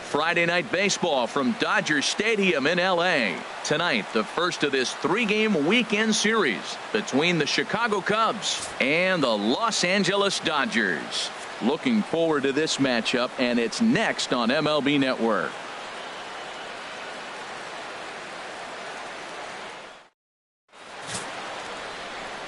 Friday night baseball from Dodger Stadium in L.A. Tonight, the first of this 3-game weekend series between the Chicago Cubs and the Los Angeles Dodgers. Looking forward to this matchup, and it's next on MLB Network.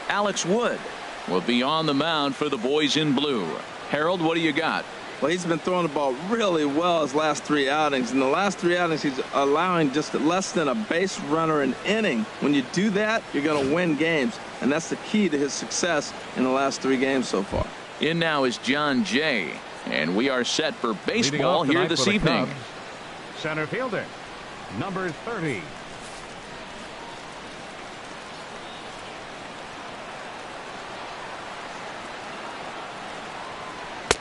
Alex Wood will be on the mound for the boys in blue. Harold, what do you got? Well, he's been throwing the ball really well his last 3 outings. In the last 3 outings, he's allowing just less than a base runner an inning. When you do that, you're going to win games, and that's the key to his success in the last 3 games so far. In now is John Jay, and we are set for baseball here this evening. Cubs, center fielder, number 30.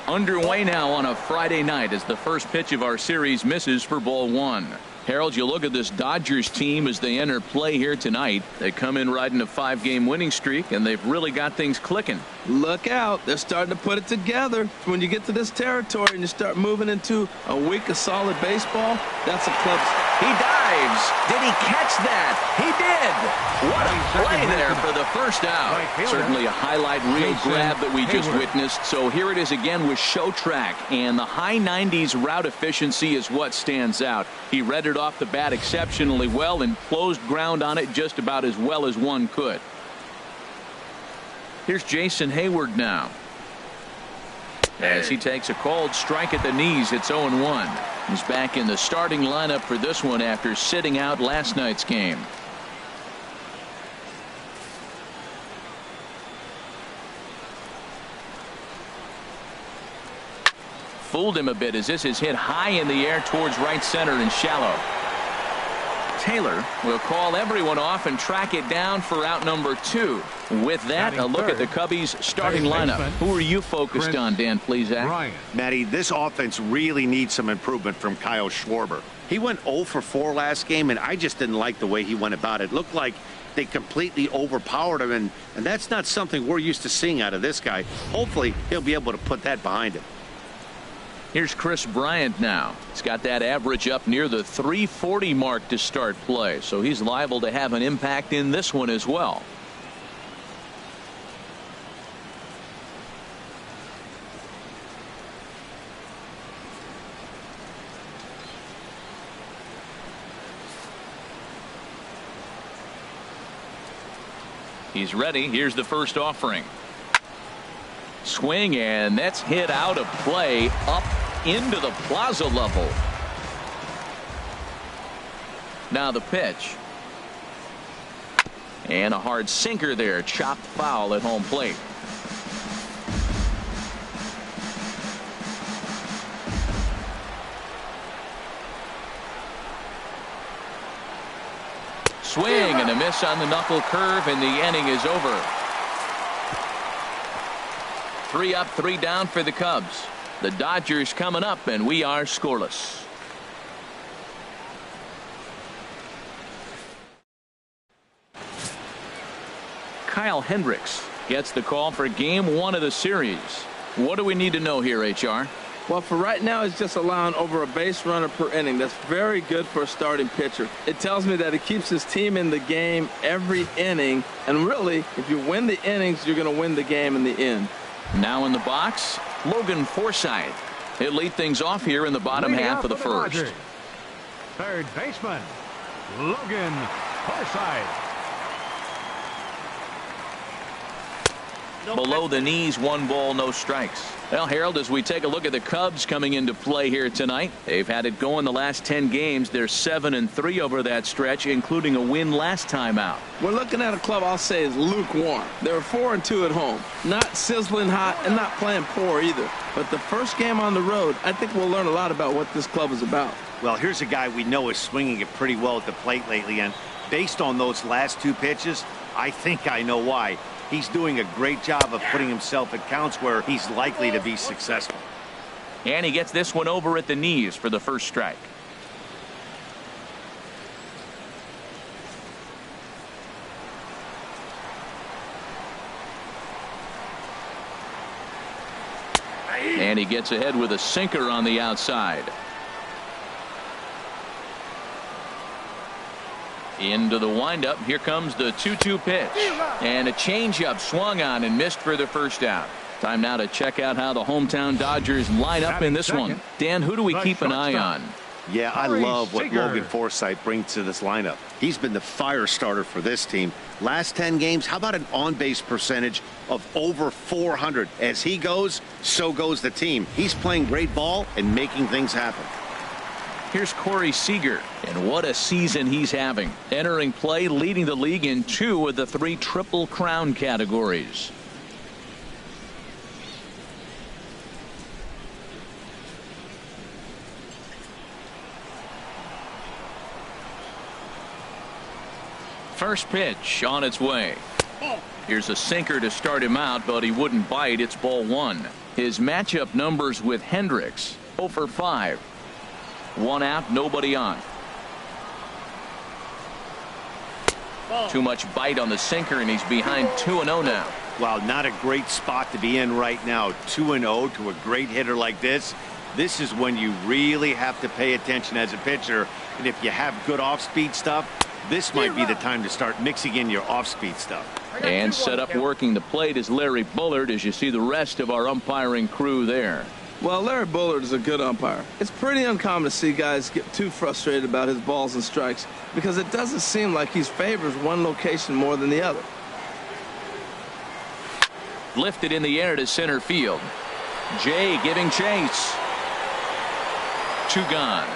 Underway now on a Friday night as the first pitch of our series misses for ball 1. Harold, you look at this Dodgers team as they enter play here tonight. They come in riding a 5-game winning streak, and they've really got things clicking. Look out. They're starting to put it together. When you get to this territory and you start moving into a week of solid baseball, that's a club. He dives. Did he catch that? He did. What a play there for the first out. Certainly a highlight reel grab that we just witnessed. So here it is again with Show Track, and the high 90s route efficiency is what stands out. He read it off the bat exceptionally well and closed ground on it just about as well as one could. Here's Jason Hayward now. As he takes a cold strike at the knees, it's 0-1. He's back in the starting lineup for this one after sitting out last night's game. Fooled him a bit as this is hit high in the air towards right center and shallow. Taylor will call everyone off and track it down for out number 2. With that, a look at the Cubbies starting lineup. Who are you focused on, Dan Plesac? Matty, this offense really needs some improvement from Kyle Schwarber. He went 0 for 4 last game, and I just didn't like the way he went about it. Looked like they completely overpowered him, and that's not something we're used to seeing out of this guy. Hopefully, he'll be able to put that behind him. Here's Chris Bryant now. He's got that average up near the 340 mark to start play, so he's liable to have an impact in this one as well. He's ready. Here's the first offering. Swing, and that's hit out of play up into the plaza level. Now the pitch. And a hard sinker there, chopped foul at home plate. Swing and a miss on the knuckle curve, and the inning is over. 3 up, 3 down for the Cubs. The Dodgers coming up, and we are scoreless. Kyle Hendricks gets the call for game 1 of the series. What do we need to know here, HR? Well, for right now, he's just allowing over a base runner per inning. That's very good for a starting pitcher. It tells me that he keeps his team in the game every inning. And really, if you win the innings, you're going to win the game in the end. Now in the box, Logan Forsythe. He'll lead things off here in the bottom half of the first. Dodgers. Third baseman, Logan Forsythe. Below the knees, 1 ball, no strikes. Well, Harold, as we take a look at the Cubs coming into play here tonight, they've had it going the last 10 games. They're 7-3 over that stretch, including a win last time out. We're looking at a club I'll say is lukewarm. They're 4-2 at home. Not sizzling hot and not playing poor either. But the first game on the road, I think we'll learn a lot about what this club is about. Well, here's a guy we know is swinging it pretty well at the plate lately, and based on those last 2 pitches, I think I know why. He's doing a great job of putting himself at counts where he's likely to be successful. And he gets this one over at the knees for the first strike. And he gets ahead with a sinker on the outside. Into the windup. Here comes the 2-2 pitch. And a changeup swung on and missed for the first out. Time now to check out how the hometown Dodgers line up in this one. Dan, who do we keep an eye on? Yeah, I love what Logan Forsythe brings to this lineup. He's been the fire starter for this team. Last 10 games, how about an on-base percentage of over 400? As he goes, so goes the team. He's playing great ball and making things happen. Here's Corey Seager, and what a season he's having. Entering play, leading the league in 2 of the 3 Triple Crown categories. First pitch on its way. Here's a sinker to start him out, but he wouldn't bite. It's ball 1. His matchup numbers with Hendricks: 0 for 5. 1 out, nobody on. Too much bite on the sinker, and he's behind 2-0 now. Wow, not a great spot to be in right now. 2-0 to a great hitter like this. This is when you really have to pay attention as a pitcher. And if you have good off-speed stuff, this might be the time to start mixing in your off-speed stuff. And set up working the plate is Larry Bullard, as you see the rest of our umpiring crew there. Well, Larry Bullard is a good umpire. It's pretty uncommon to see guys get too frustrated about his balls and strikes because it doesn't seem like he favors one location more than the other. Lifted in the air to center field. Jay giving chase. 2 gone.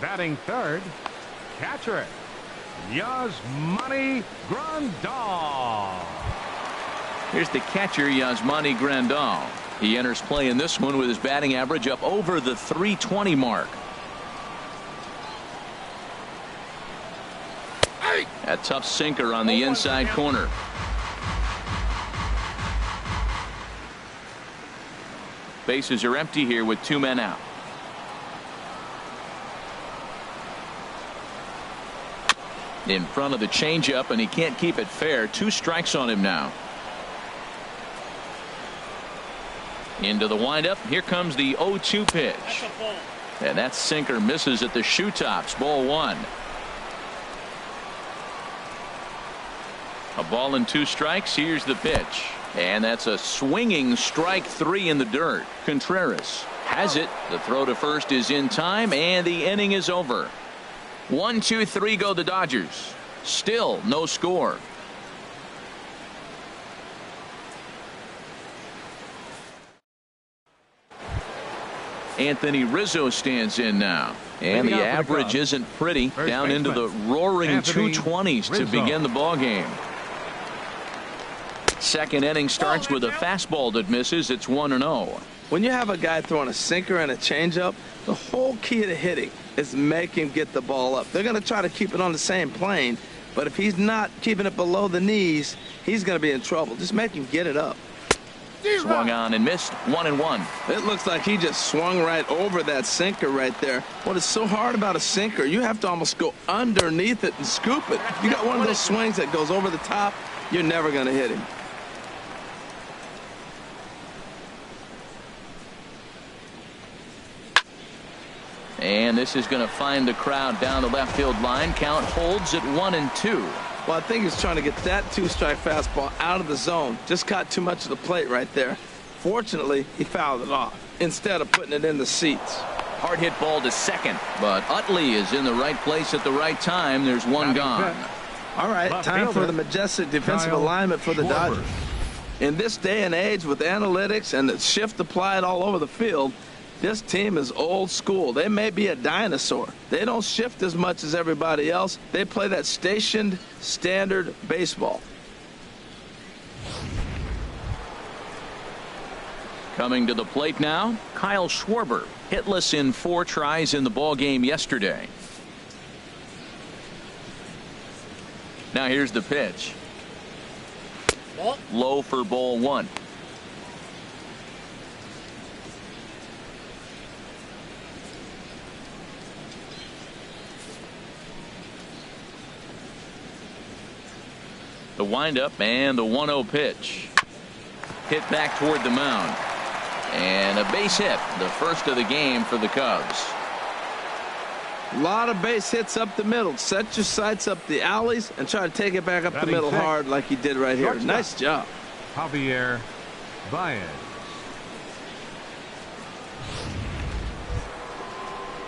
Batting third, catcher, Yasmani Grandal. Here's the catcher, Yasmani Grandal. He enters play in this one with his batting average up over the .320 mark. A tough sinker on the inside corner. Bases are empty here with 2 men out. In front of the changeup, and he can't keep it fair. 2 strikes on him now. Into the windup. Here comes the 0-2 pitch. And that sinker misses at the shoe tops. Ball 1. A ball and 2 strikes. Here's the pitch. And that's a swinging strike 3 in the dirt. Contreras has it. The throw to first is in time, and the inning is over. 1, 2, 3 go the Dodgers. Still no score. Anthony Rizzo stands in now. And the average isn't pretty. Down into the roaring 220s to begin the ball game. Second inning starts with a fastball that misses. It's 1-0. When you have a guy throwing a sinker and a changeup, the whole key to hitting is make him get the ball up. They're going to try to keep it on the same plane, but if he's not keeping it below the knees, he's going to be in trouble. Just make him get it up. Swung on and missed. 1-1. It looks like he just swung right over that sinker right there. What is so hard about a sinker, you have to almost go underneath it and scoop it. If you got one of those swings that goes over the top, you're never going to hit him. And this is going to find the crowd down the left field line. Count holds at 1-2. Well, I think he's trying to get that 2-strike fastball out of the zone. Just caught too much of the plate right there. Fortunately, he fouled it off instead of putting it in the seats. Hard hit ball to second, but Utley is in the right place at the right time. There's 1 gone. All right, time for the majestic defensive alignment for the Dodgers. In this day and age with analytics and the shift applied all over the field, this team is old school. They may be a dinosaur. They don't shift as much as everybody else. They play that stationed standard baseball. Coming to the plate now, Kyle Schwarber, hitless in 4 tries in the ball game yesterday. Now here's the pitch. Low for ball 1. The windup and the 1-0 pitch. Hit back toward the mound. And a base hit, the first of the game for the Cubs. A lot of base hits up the middle. Set your sights up the alleys and try to take it back up the middle hard like he did right here. Nice job. Javier Baez.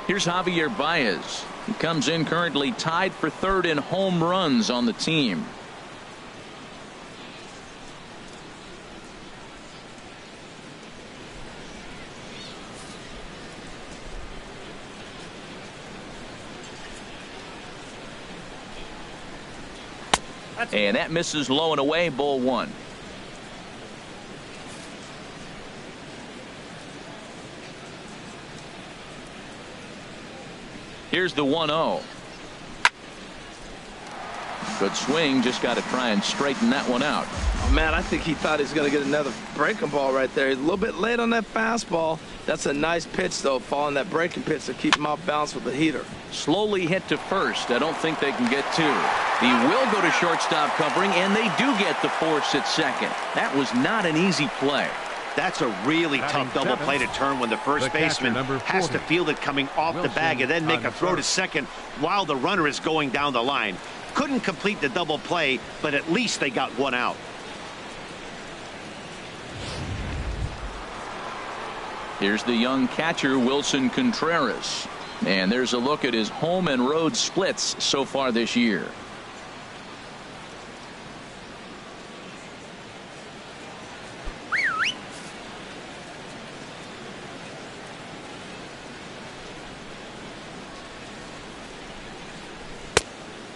Here's Javier Baez. He comes in currently tied for third in home runs on the team. And that misses low and away, ball one. Here's the 1-0. Good swing, just got to try and straighten that one out. Oh, man, I think he thought he was going to get another breaking ball right there. He's a little bit late on that fastball. That's a nice pitch, though, following that breaking pitch to keep him off balance with the heater. Slowly hit to first. I don't think they can get two. He will go to shortstop covering, and they do get the force at second. That was not an easy play. That's a really tough double play to turn when the first baseman has to field it coming off the bag and then make a throw to second while the runner is going down the line. Couldn't complete the double play, but at least they got one out. Here's the young catcher, Wilson Contreras. And there's a look at his home and road splits so far this year.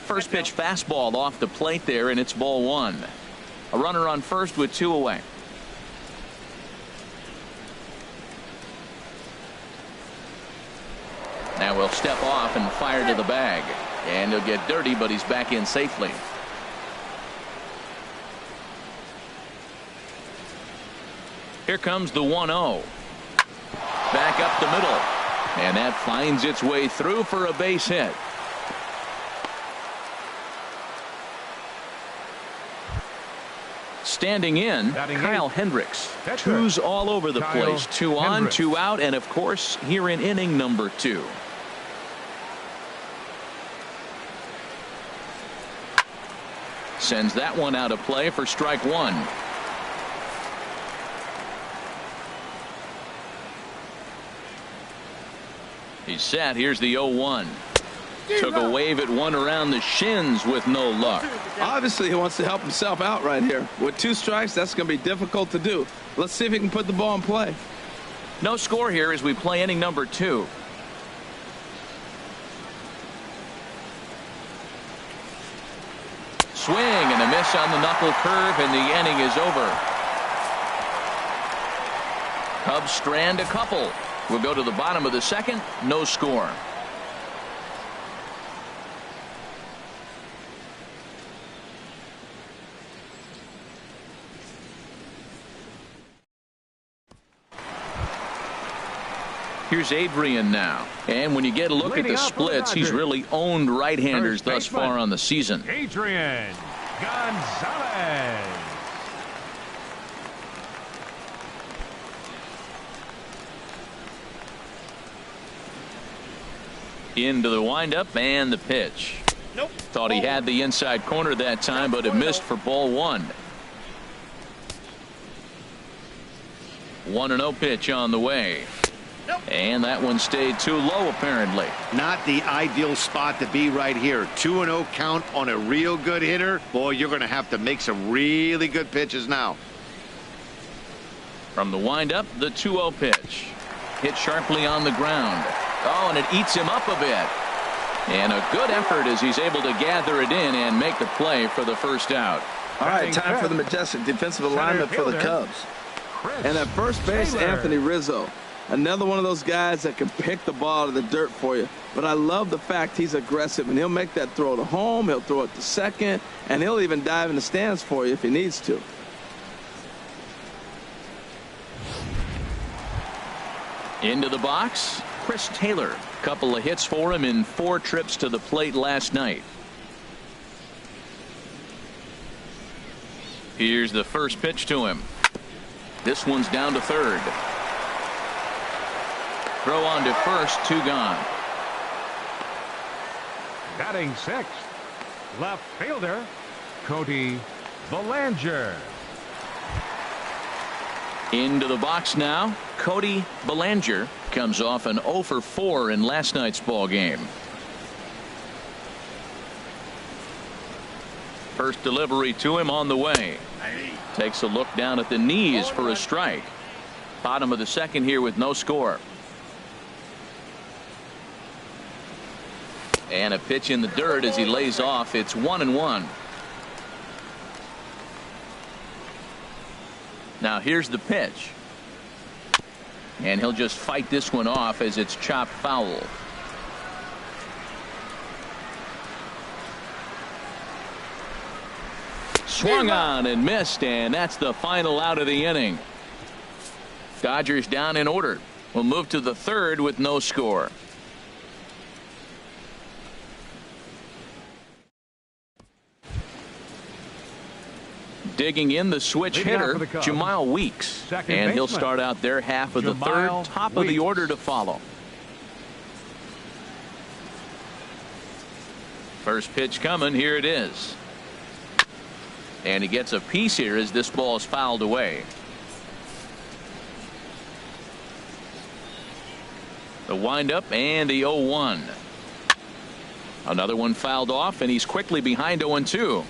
First pitch fastball off the plate there, and it's ball one. A runner on first with two away. Now we'll step off and fire to the bag. And he'll get dirty, but he's back in safely. Here comes the 1-0. Back up the middle. And that finds its way through for a base hit. Standing in, Kyle Hendricks. Twos all over the place. Two on, two out, and of course, here in inning number 2. Sends that one out of play for strike one. He's set. Here's the 0-1. Took a wave at one around the shins with no luck. Obviously, he wants to help himself out right here. With 2 strikes, that's going to be difficult to do. Let's see if he can put the ball in play. No score here as we play inning number 2. Swing and a miss on the knuckle curve, and the inning is over. Cubs strand a couple. We'll go to the bottom of the second. No score. Here's Adrian now. And when you get a look at the splits, he's really owned right-handers thus far on the season. Adrian Gonzalez. Into the windup and the pitch. Nope. Thought he had the inside corner that time, but it missed for ball one. 1-0 pitch on the way. And that one stayed too low, apparently. Not the ideal spot to be right here. 2-0 count on a real good hitter. Boy, you're going to have to make some really good pitches now. From the windup, the 2-0 pitch. Hit sharply on the ground. Oh, and it eats him up a bit. And a good effort as he's able to gather it in and make the play for the first out. All right, time for the majestic defensive alignment for the Cubs. And at first base, Anthony Rizzo. Another one of those guys that can pick the ball out of the dirt for you. But I love the fact he's aggressive, and he'll make that throw to home, he'll throw it to second, and he'll even dive in the stands for you if he needs to. Into the box, Chris Taylor. Couple of hits for him in 4 trips to the plate last night. Here's the first pitch to him. This one's down to third. Throw on to first, 2 gone. Batting sixth, left fielder, Cody Bellinger. Into the box now, Cody Bellinger comes off an 0 for 4 in last night's ball game. First delivery to him on the way. Takes a look down at the knees for a strike. Bottom of the second here with no score. And a pitch in the dirt as he lays off. It's 1-1. Now here's the pitch. And he'll just fight this one off as it's chopped foul. Swung on and missed, and that's the final out of the inning. Dodgers down in order. We'll move to the third with no score. Digging in the switch hitter, Jamal Weeks. And he'll start out their half of the third, top of the order to follow. First pitch coming, here it is. And he gets a piece here as this ball is fouled away. The windup and the 0-1. Another one fouled off, and he's quickly behind 0-2.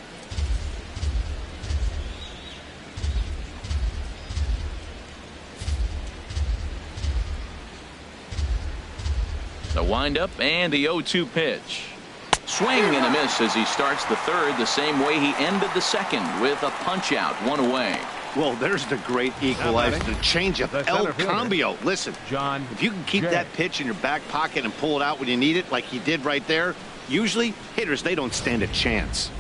The windup and the 0-2 pitch. Swing and a miss as he starts the third the same way he ended the second with a punch out, one away. Well, there's the great equalizer, the changeup, El Cambio. Listen, John, if you can keep that pitch in your back pocket and pull it out when you need it like he did right there, usually hitters, they don't stand a chance.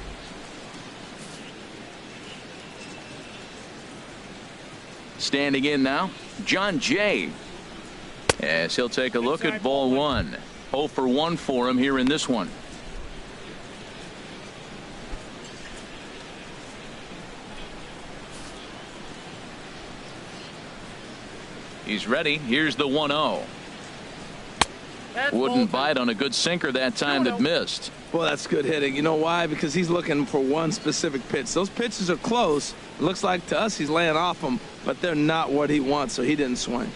Standing in now, John Jay. As he'll take a look at ball one. 0 for 1 for him here in this one. He's ready. Here's the 1-0. Wouldn't bite on a good sinker that time that missed. Well, that's good hitting. You know why? Because he's looking for one specific pitch. Those pitches are close. It looks like to us he's laying off them, but they're not what he wants, so he didn't swing.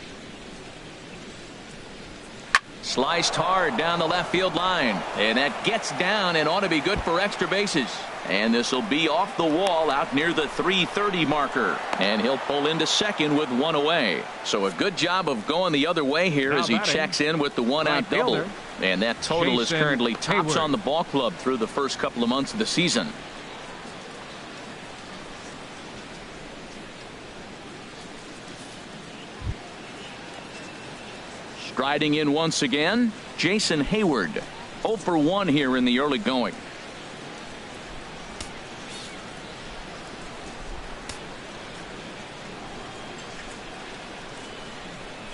Sliced hard down the left field line, and that gets down and ought to be good for extra bases. And this will be off the wall out near the 330 marker, and he'll pull into second with one away. So a good job of going the other way here as he checks in with the one-out double. And that total is currently tops on the ball club through the first couple of months of the season. Striding in once again, Jason Hayward. 0 for 1 here in the early going.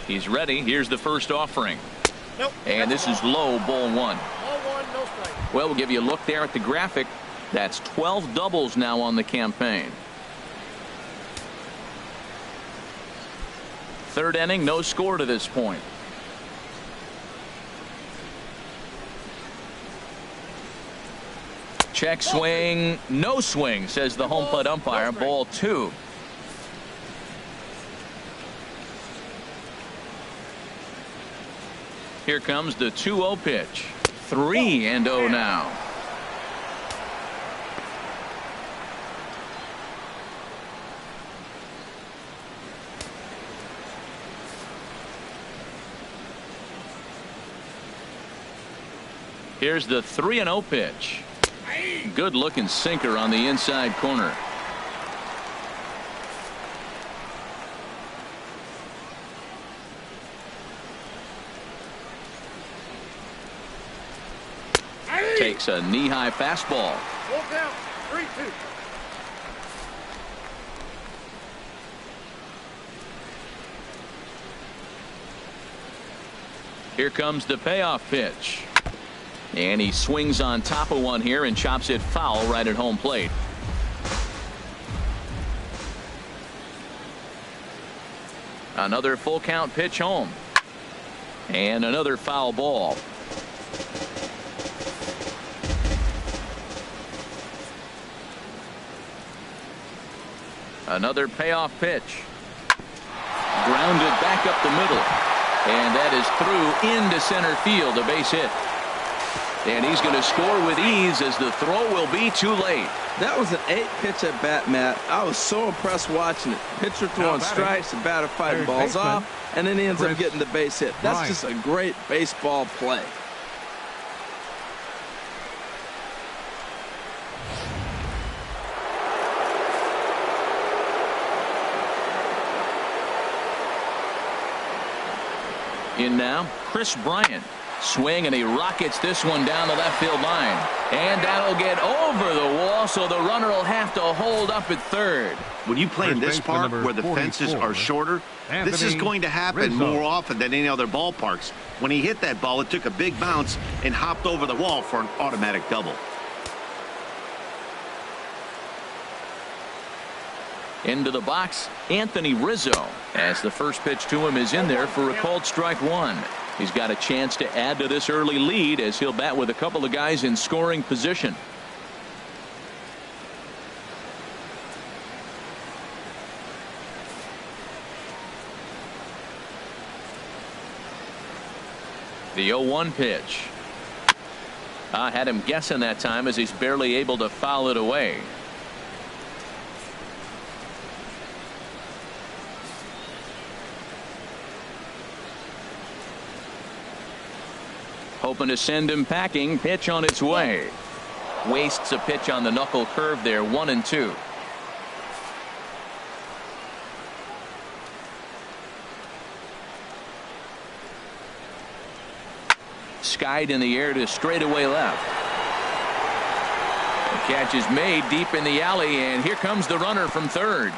He's ready. Here's the first offering. Nope. And this is low, ball one. Ball one, no strike. Well, we'll give you a look there at the graphic. That's 12 doubles now on the campaign. Third inning, no score to this point. Check swing, no swing, says the home plate umpire. Ball two. Here comes the 2-0 pitch. 3-0 now. Here's the 3-0 pitch. Good looking sinker on the inside corner. Takes a knee-high fastball. Full count, 3-2. Here comes the payoff pitch. And he swings on top of one here and chops it foul right at home plate. Another full count pitch home. And another foul ball. Another payoff pitch. Grounded back up the middle. And that is through into center field, a base hit. And he's going to score with ease as the throw will be too late. That was an 8-pitch at bat, Matt. I was so impressed watching it. Pitcher throwing strikes, the batter fighting balls off, and then he ends up getting the base hit. That's just a great baseball play. In now, Chris Bryant. Swing, and he rockets this one down the left field line. And that'll get over the wall, so the runner will have to hold up at third. When you play in this park where the fences are shorter, this is going to happen more often than any other ballparks. When he hit that ball, it took a big bounce and hopped over the wall for an automatic double. Into the box, Anthony Rizzo, as the first pitch to him is in there for a called strike one. He's got a chance to add to this early lead as he'll bat with a couple of guys in scoring position. The 0-1 pitch. I had him guessing that time as he's barely able to foul it away. Hoping to send him packing. Pitch on its way. Wastes a pitch on the knuckle curve there. 1-2. Skied in the air to straightaway left. The catch is made deep in the alley, and here comes the runner from third.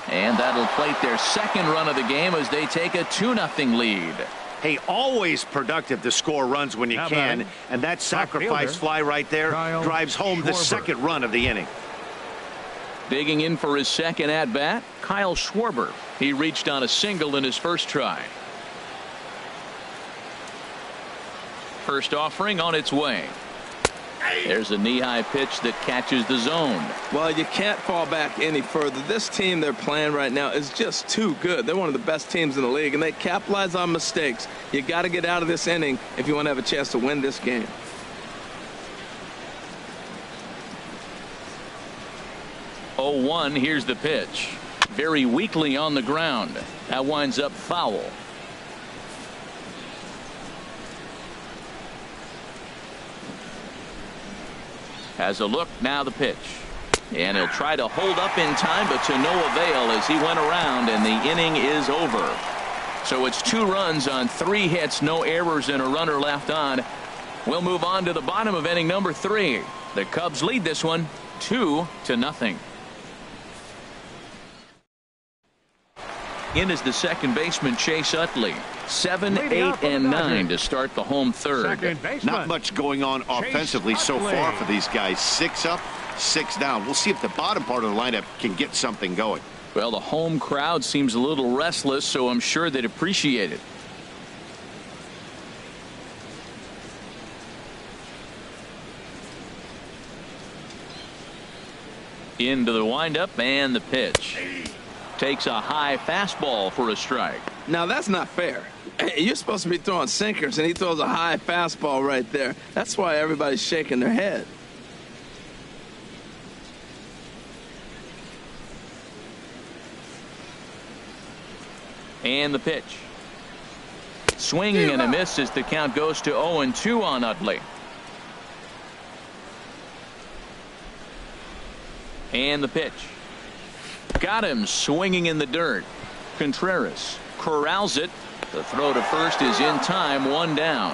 And that'll plate their second run of the game as they take a 2-0 lead. Hey, always productive to score runs when you can, and that sacrifice fly right there drives home the second run of the inning. Digging in for his second at-bat, Kyle Schwarber. He reached on a single in his first try. First offering on its way. There's a knee-high pitch that catches the zone. Well, you can't fall back any further. This team they're playing right now is just too good. They're one of the best teams in the league, and they capitalize on mistakes. You got to get out of this inning if you want to have a chance to win this game. Oh, 1, here's the pitch. Very weakly on the ground. That winds up foul. Has a look, now the pitch. And he'll try to hold up in time, but to no avail as he went around, and the inning is over. So it's 2 runs on 3 hits, no errors, and a runner left on. We'll move on to the bottom of inning number 3. The Cubs lead this one 2-0. In is the second baseman, Chase Utley. 7, 8, and 9 to start the home third. Not much going on offensively so far for these guys. 6 up, 6 down. We'll see if the bottom part of the lineup can get something going. Well, the home crowd seems a little restless, so I'm sure they'd appreciate it. Into the windup and the pitch. Takes a high fastball for a strike. Now that's not fair. You're supposed to be throwing sinkers, and he throws a high fastball right there. That's why everybody's shaking their head. And the pitch. Swing and a miss as the count goes to 0-2 on Utley. And the pitch. Got him swinging in the dirt. Contreras corrals it. The throw to first is in time. 1 down.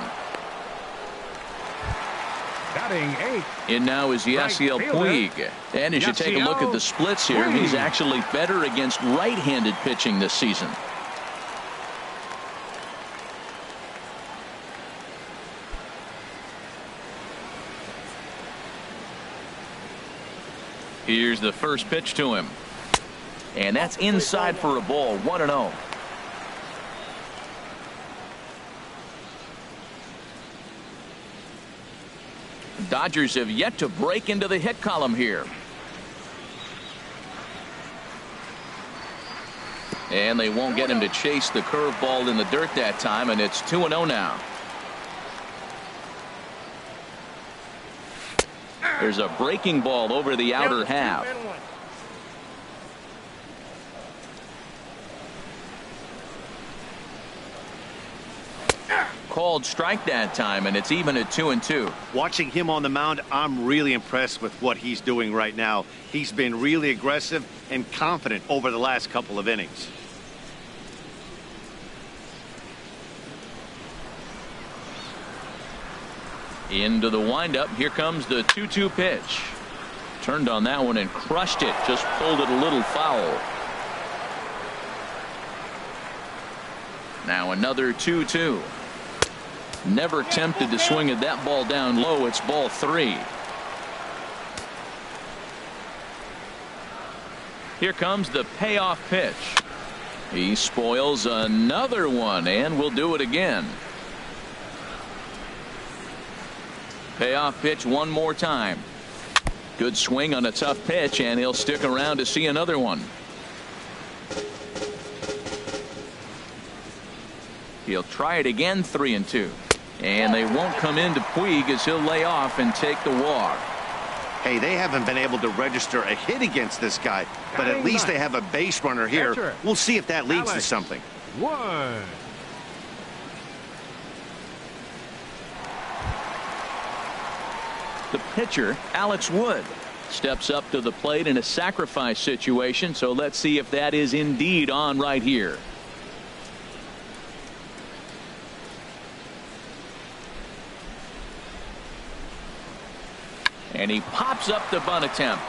Batting 8. In now is Yasiel Puig. And you should take a look at the splits here. He's actually better against right-handed pitching this season. Here's the first pitch to him. And that's inside for a ball. 1-0. Dodgers have yet to break into the hit column here. And they won't get him to chase the curveball in the dirt that time, and it's 2-0 now. There's a breaking ball over the outer half. Called strike that time, and it's even at 2-2. Watching him on the mound, I'm really impressed with what he's doing right now. He's been really aggressive and confident over the last couple of innings. Into the windup. Here comes the 2-2 pitch. Turned on that one and crushed it. Just pulled it a little foul. Now another 2-2. Never tempted to swing at that ball down low. It's ball 3. Here comes the payoff pitch. He spoils another one and will do it again. Payoff pitch one more time. Good swing on a tough pitch, and he'll stick around to see another one. He'll try it again, 3-2. And they won't come into Puig as he'll lay off and take the walk. Hey, they haven't been able to register a hit against this guy, but at least they have a base runner here. We'll see if that leads to something. 1. The pitcher, Alex Wood, steps up to the plate in a sacrifice situation, so let's see if that is indeed on right here. And he pops up the bunt attempt.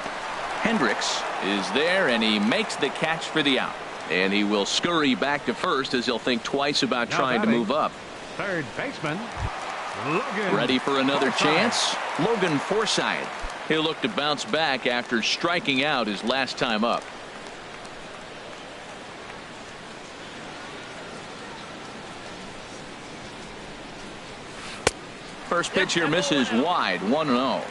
Hendricks is there, and he makes the catch for the out. And he will scurry back to first as he'll think twice about trying to move up. Third baseman, Logan. Ready for another chance? Logan Forsythe. He'll look to bounce back after striking out his last time up. First pitch here misses wide, 1-0.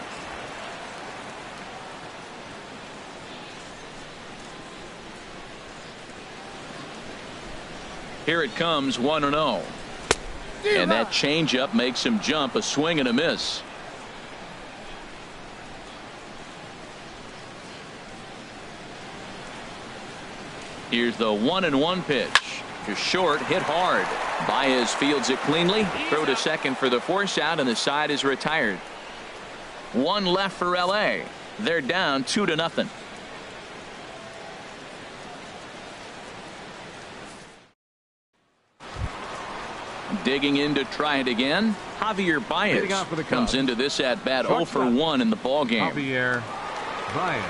Here it comes, 1-0. And that changeup makes him jump. A swing and a miss. Here's the 1-1 pitch. Just short, hit hard. Baez fields it cleanly. Throw to second for the force out, and the side is retired. One left for LA. They're down 2-0. Digging in to try it again. Javier Baez comes into this at bat 0 for 1 in the ball game. Javier Baez.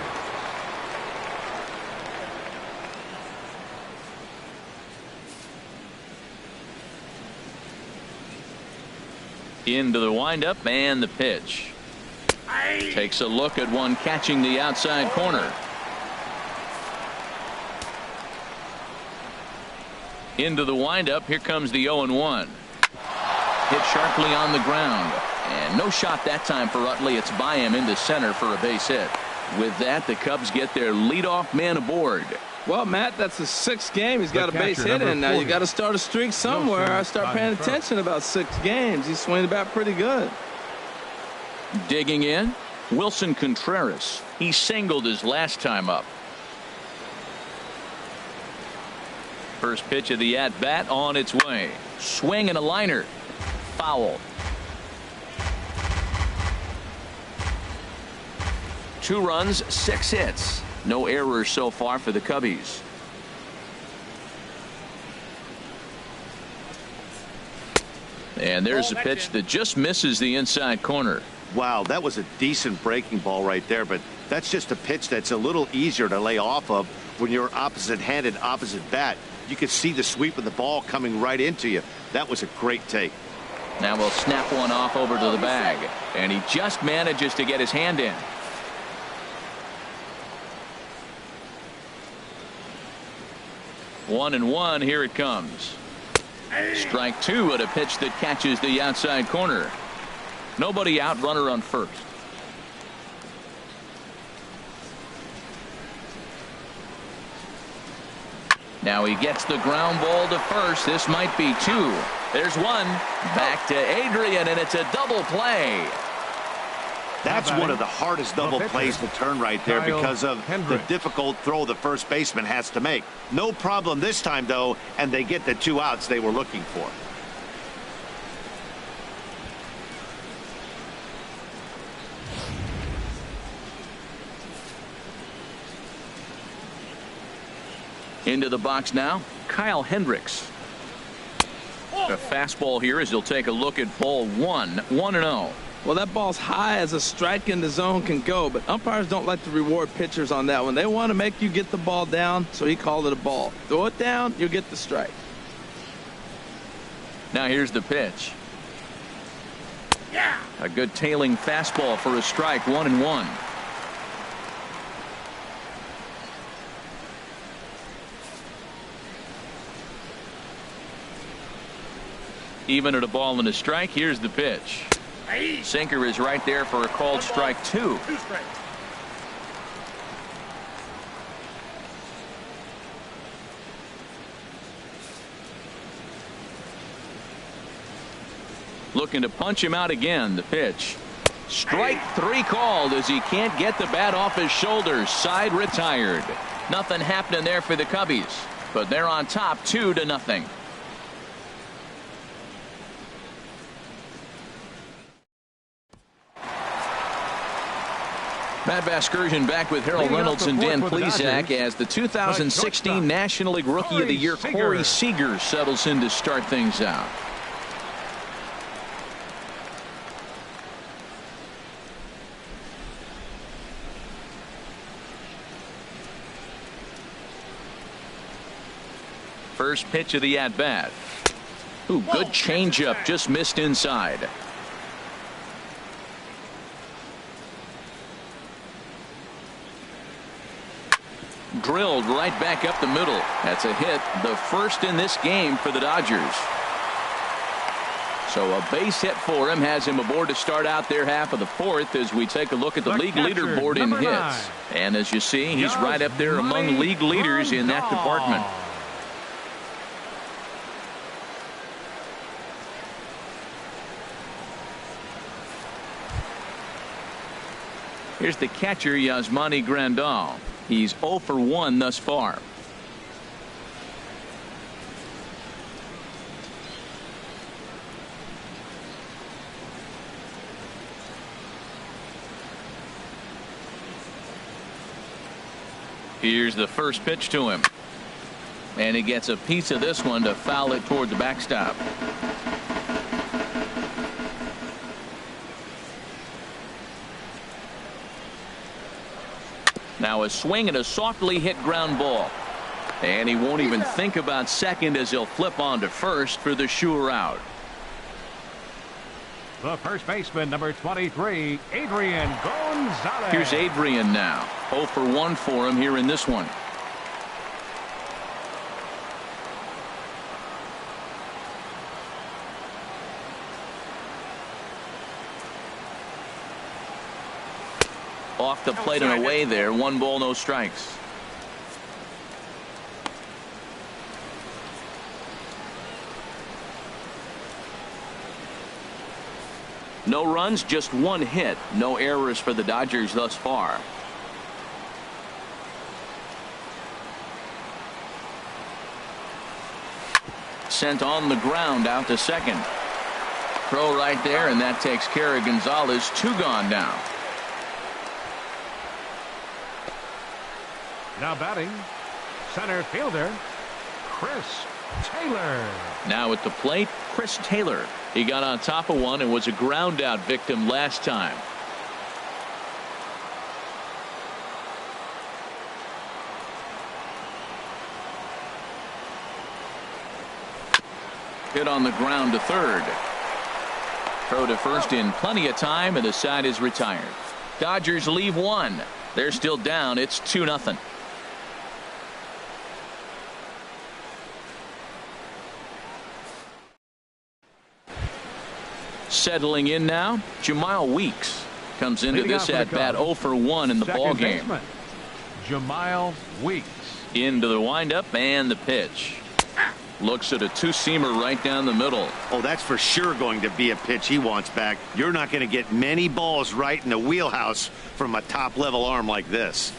Into the windup and the pitch. Takes a look at one catching the outside corner. Into the windup. Here comes the 0-1. Hit sharply on the ground. And no shot that time for Utley. It's by him into center for a base hit. With that, the Cubs get their leadoff man aboard. Well, Matt, that's his 6th game. He's got a base hit in. Now you got to start a streak somewhere. I start paying attention about 6 games. He's swinging the bat pretty good. Digging in, Wilson Contreras. He singled his last time up. First pitch of the at bat on its way. Swing and a liner. Foul. 2 runs, 6 hits. No errors so far for the Cubbies. And there's a pitch that just misses the inside corner. Wow, that was a decent breaking ball right there, but that's just a pitch that's a little easier to lay off of when you're opposite-handed, opposite bat. You could see the sweep of the ball coming right into you. That was a great take. Now we'll snap one off over to the bag, and he just manages to get his hand in. One and one. Here it comes. Strike 2 at a pitch that catches the outside corner. Nobody out, runner on first. Now he gets the ground ball to first. This might be two. There's one. Back to Adrian, and it's a double play. That's one of the hardest double plays to turn right there because of the difficult throw the first baseman has to make. No problem this time, though, and they get the 2 outs they were looking for. Into the box now, Kyle Hendricks. A fastball here as he'll take a look at ball 1, 1-0. Well, that ball's high as a strike in the zone can go, but umpires don't like to reward pitchers on that one. They want to make you get the ball down, so he called it a ball. Throw it down, you'll get the strike. Now here's the pitch. Yeah. A good tailing fastball for a strike, 1-1. Even at a ball and a strike, here's the pitch. Sinker is right there for a called strike 2. 2 strikes. Looking to punch him out again. The pitch. Strike 3 called as he can't get the bat off his shoulders. Side retired. Nothing happening there for the Cubbies, but they're on top 2-0. Matt Vasgersian back with Harold Reynolds and Dan Plesac as the 2016 National League Rookie of the Year Corey Seager settles in to start things out. First pitch of the at-bat. Ooh, good changeup, just missed inside. Drilled right back up the middle. That's a hit, the first in this game for the Dodgers. So a base hit for him has him aboard to start out their half of the 4th as we take a look at the league leaderboard in hits. And as you see, he's right up there among league leaders in that department. Here's the catcher, Yasmani Grandal. He's 0 for 1 thus far. Here's the first pitch to him. And he gets a piece of this one to foul it toward the backstop. Now a swing and a softly hit ground ball. And he won't even think about second as he'll flip on to first for the sure out. The first baseman, number 23, Adrian Gonzalez. Here's Adrian now. 0 for 1 for him here in this one. Off the plate and away there. 1 ball, no strikes. No runs, just 1 hit. No errors for the Dodgers thus far. Sent on the ground out to second. Throw right there, and that takes care of Gonzalez. 2 gone now. Now batting, center fielder, Chris Taylor. Now at the plate, Chris Taylor. He got on top of one and was a ground out victim last time. Hit on the ground to third. Throw to first in plenty of time, and the side is retired. Dodgers leave 1. They're still down. It's 2-0. Settling in now, Jamal Weeks comes into this at bat 0 for 1 in the ball game. Jamal Weeks. Into the windup and the pitch. Looks at a two-seamer right down the middle. Oh, that's for sure going to be a pitch he wants back. You're not going to get many balls right in the wheelhouse from a top-level arm like this.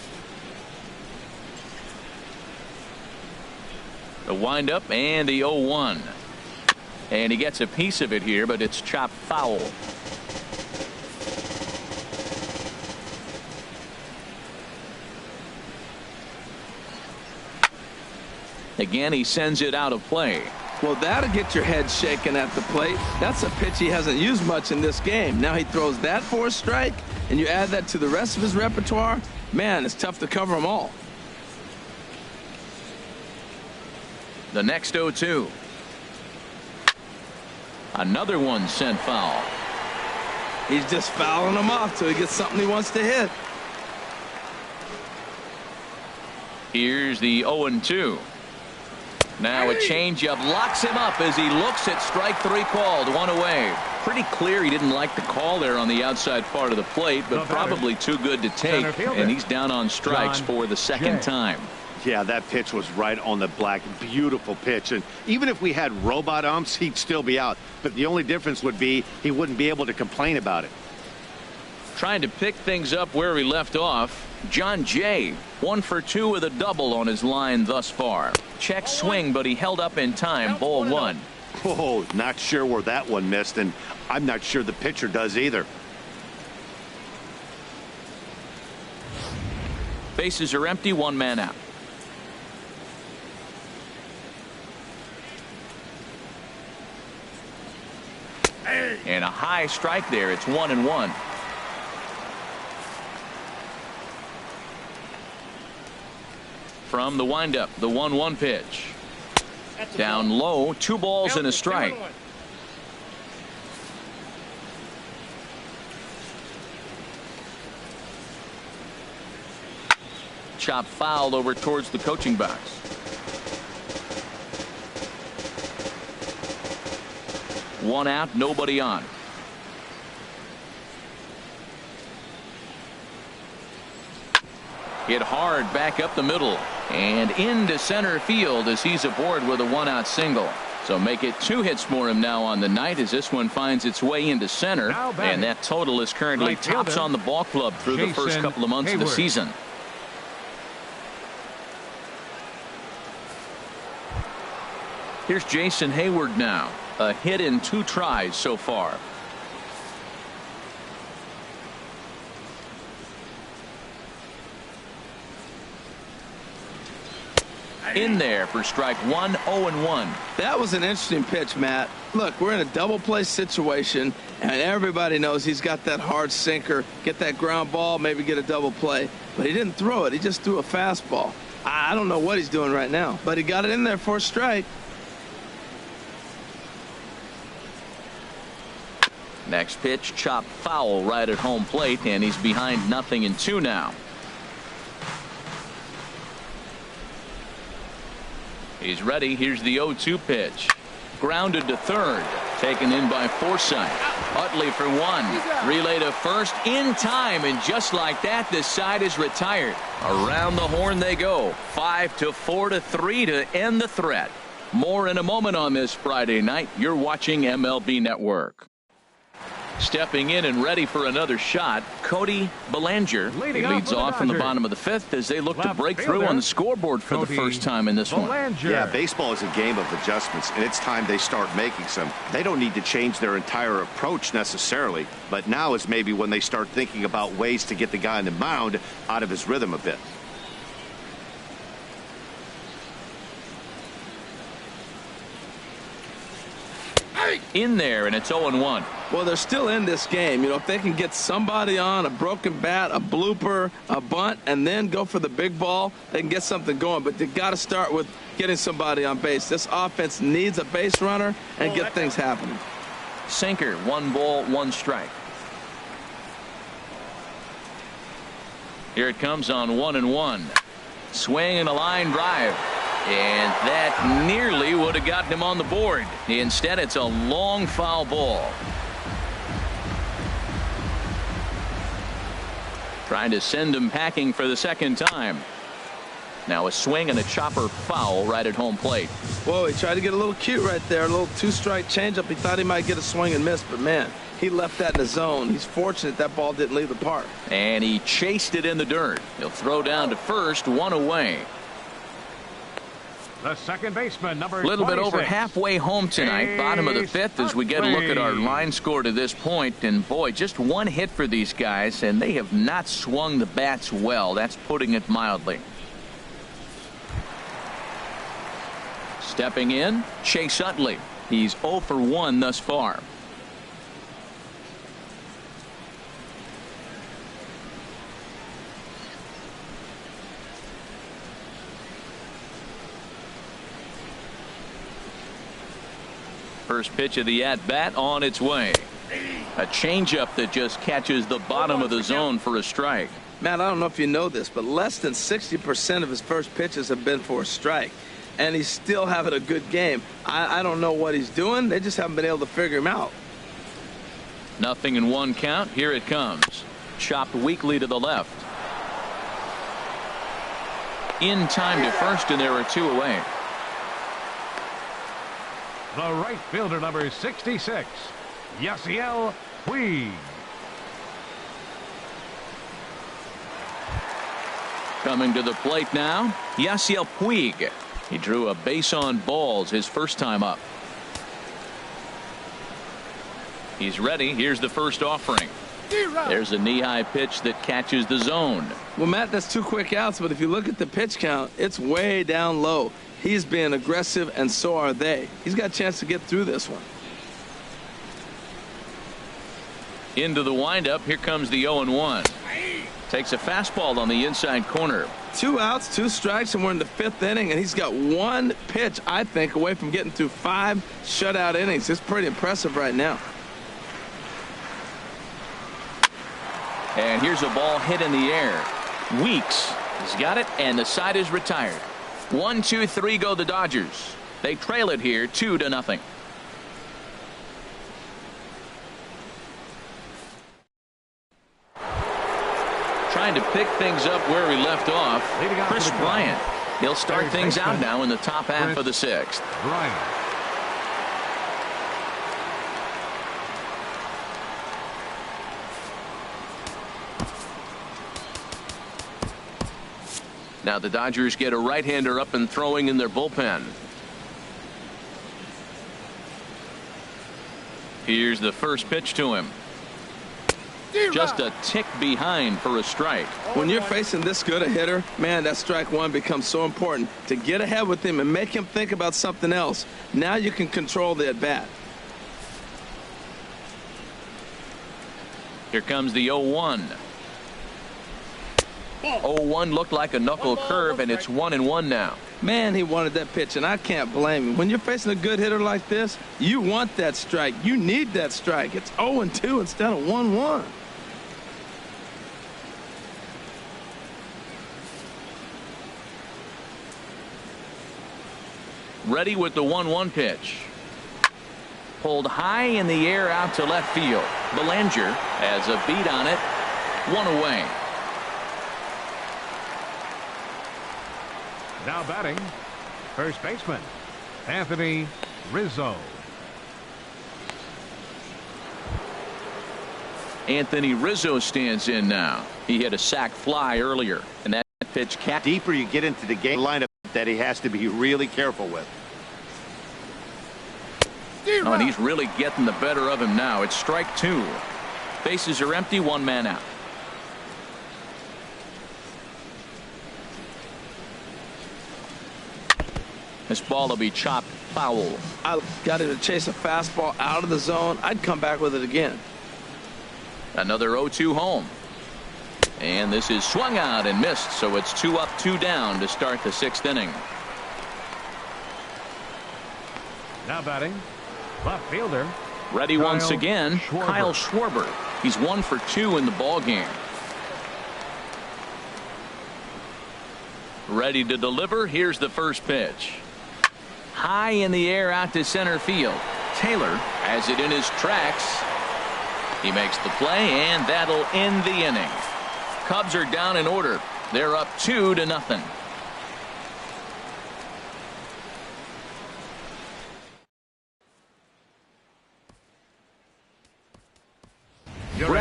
The windup and the 0-1. And he gets a piece of it here, but it's chopped foul. Again, he sends it out of play. Well, that'll get your head shaken at the plate. That's a pitch he hasn't used much in this game. Now he throws that for a strike, and you add that to the rest of his repertoire. Man, it's tough to cover them all. The next 0-2. Another one sent foul. He's just fouling them off till he gets something he wants to hit. Here's the 0-2. Now a changeup locks him up as he looks at strike three called. One away. Pretty clear he didn't like the call there on the outside part of the plate, but probably too good to take, and he's down on strikes for the second time. Yeah, that pitch was right on the black. Beautiful pitch. And even if we had robot umps, he'd still be out. But the only difference would be he wouldn't be able to complain about it. Trying to pick things up where he left off. John Jay, 1 for 2 with a double on his line thus far. Check swing, but he held up in time. Ball 1. Oh, not sure where that one missed, and I'm not sure the pitcher does either. Bases are empty, one man out. And a high strike there. It's 1-1. From the windup, the 1-1 pitch. Down low, 2 balls and a strike. Chop fouled over towards the coaching box. One out, nobody on. Hit hard back up the middle and into center field as he's aboard with a 1-out single. So make it 2 hits for him now on the night as this one finds its way into center, and that total is currently tops on the ball club through the first couple of months of the season. Here's Jason Hayward now. A hit in 2 tries so far. In there for strike 1, 0-1. That was an interesting pitch, Matt. Look, we're in a double play situation, and everybody knows he's got that hard sinker. Get that ground ball, maybe get a double play. But he didn't throw it. He just threw a fastball. I don't know what he's doing right now, but he got it in there for a strike. Next pitch, chopped foul right at home plate, and he's behind 0-2 now. He's ready. Here's the 0-2 pitch. Grounded to third. Taken in by Forsythe. Utley for 1. Relay to first in time, and just like that, this side is retired. Around the horn they go. 5-4-3 to end the threat. More in a moment on this Friday night. You're watching MLB Network. Stepping in and ready for another shot, Cody Bellinger. He leads off from the bottom of the 5th as they look to break through on the scoreboard for the first time in this one. Yeah, baseball is a game of adjustments, and it's time they start making some. They don't need to change their entire approach necessarily, but now is maybe when they start thinking about ways to get the guy on the mound out of his rhythm a bit. In there, and it's 0-1. Well, they're still in this game. You know, if they can get somebody on, a broken bat, a blooper, a bunt, and then go for the big ball, they can get something going. But they got to start with getting somebody on base. This offense needs a base runner and get things happening. Sinker, 1 ball, 1 strike. Here it comes on 1-1. Swing and a line drive. And that nearly would have gotten him on the board. Instead, it's a long foul ball. Trying to send him packing for the second time. Now a swing and a chopper foul right at home plate. Whoa, he tried to get a little cute right there. A little two-strike changeup. He thought he might get a swing and miss, but man, he left that in the zone. He's fortunate that ball didn't leave the park. And he chased it in the dirt. He'll throw down to first, one away. The second baseman, number 26. A little bit over halfway home tonight, bottom of the fifth, as we get a look at our line score to this point. And boy, just one hit for these guys, and they have not swung the bats well. That's putting it mildly. Stepping in, Chase Utley. He's 0 for 1 thus far. First pitch of the at-bat on its way. A changeup that just catches the bottom of the zone for a strike. Matt, I don't know if you know this, but less than 60% of his first pitches have been for a strike. And he's still having a good game. I don't know what he's doing. They just haven't been able to figure him out. Nothing in one count. Here it comes. Chopped weakly to the left. In time to first, and there are two away. The right fielder, number 66, Yasiel Puig. Coming to the plate now, Yasiel Puig. He drew a base on balls his first time up. He's ready. Here's the first offering. There's a knee-high pitch that catches the zone. Well, Matt, that's 2 quick outs, but if you look at the pitch count, it's way down low. He's being aggressive, and so are they. He's got a chance to get through this one. Into the windup. Here comes the 0-1. Takes a fastball on the inside corner. 2 outs, 2 strikes, and we're in the 5th inning, and he's got 1 pitch, I think, away from getting through 5 shutout innings. It's pretty impressive right now. And here's a ball hit in the air. Weeks has got it, and the side is retired. 1, 2, 3 go the Dodgers. They trail it here 2-0. Trying to pick things up where we left off. Chris Bryant. He'll start things out now in the top half of the 6th. Bryant. Now the Dodgers get a right-hander up and throwing in their bullpen. Here's the first pitch to him. Just a tick behind for a strike. When you're facing this good a hitter, man, that strike one becomes so important to get ahead with him and make him think about something else. Now you can control the at-bat. Here comes the 0-1. 0-1 looked like a knuckle curve, and it's 1-1 now. Man, he wanted that pitch, and I can't blame him. When you're facing a good hitter like this, you want that strike. You need that strike. It's 0-2 instead of 1-1. Ready with the 1-1 pitch. Pulled high in the air out to left field. Belanger has a beat on it. 1 away. Now batting, first baseman, Anthony Rizzo. Anthony Rizzo stands in now. He hit a sac fly earlier, and that pitch capped. Deeper you get into the game lineup that he has to be really careful with. Oh, and he's really getting the better of him now. It's strike 2. Bases are empty, 1 man out. This ball will be chopped foul. I got him to chase a fastball out of the zone. I'd come back with it again. Another 0-2 home. And this is swung out and missed, so it's 2 up, 2 down to start the 6th inning. Now batting, left fielder. Ready once again, Kyle Schwarber. He's 1 for 2 in the ball game. Ready to deliver. Here's the first pitch. High in the air out to center field. Taylor has it in his tracks. He makes the play, and that'll end the inning. Cubs are down in order. They're up 2-0.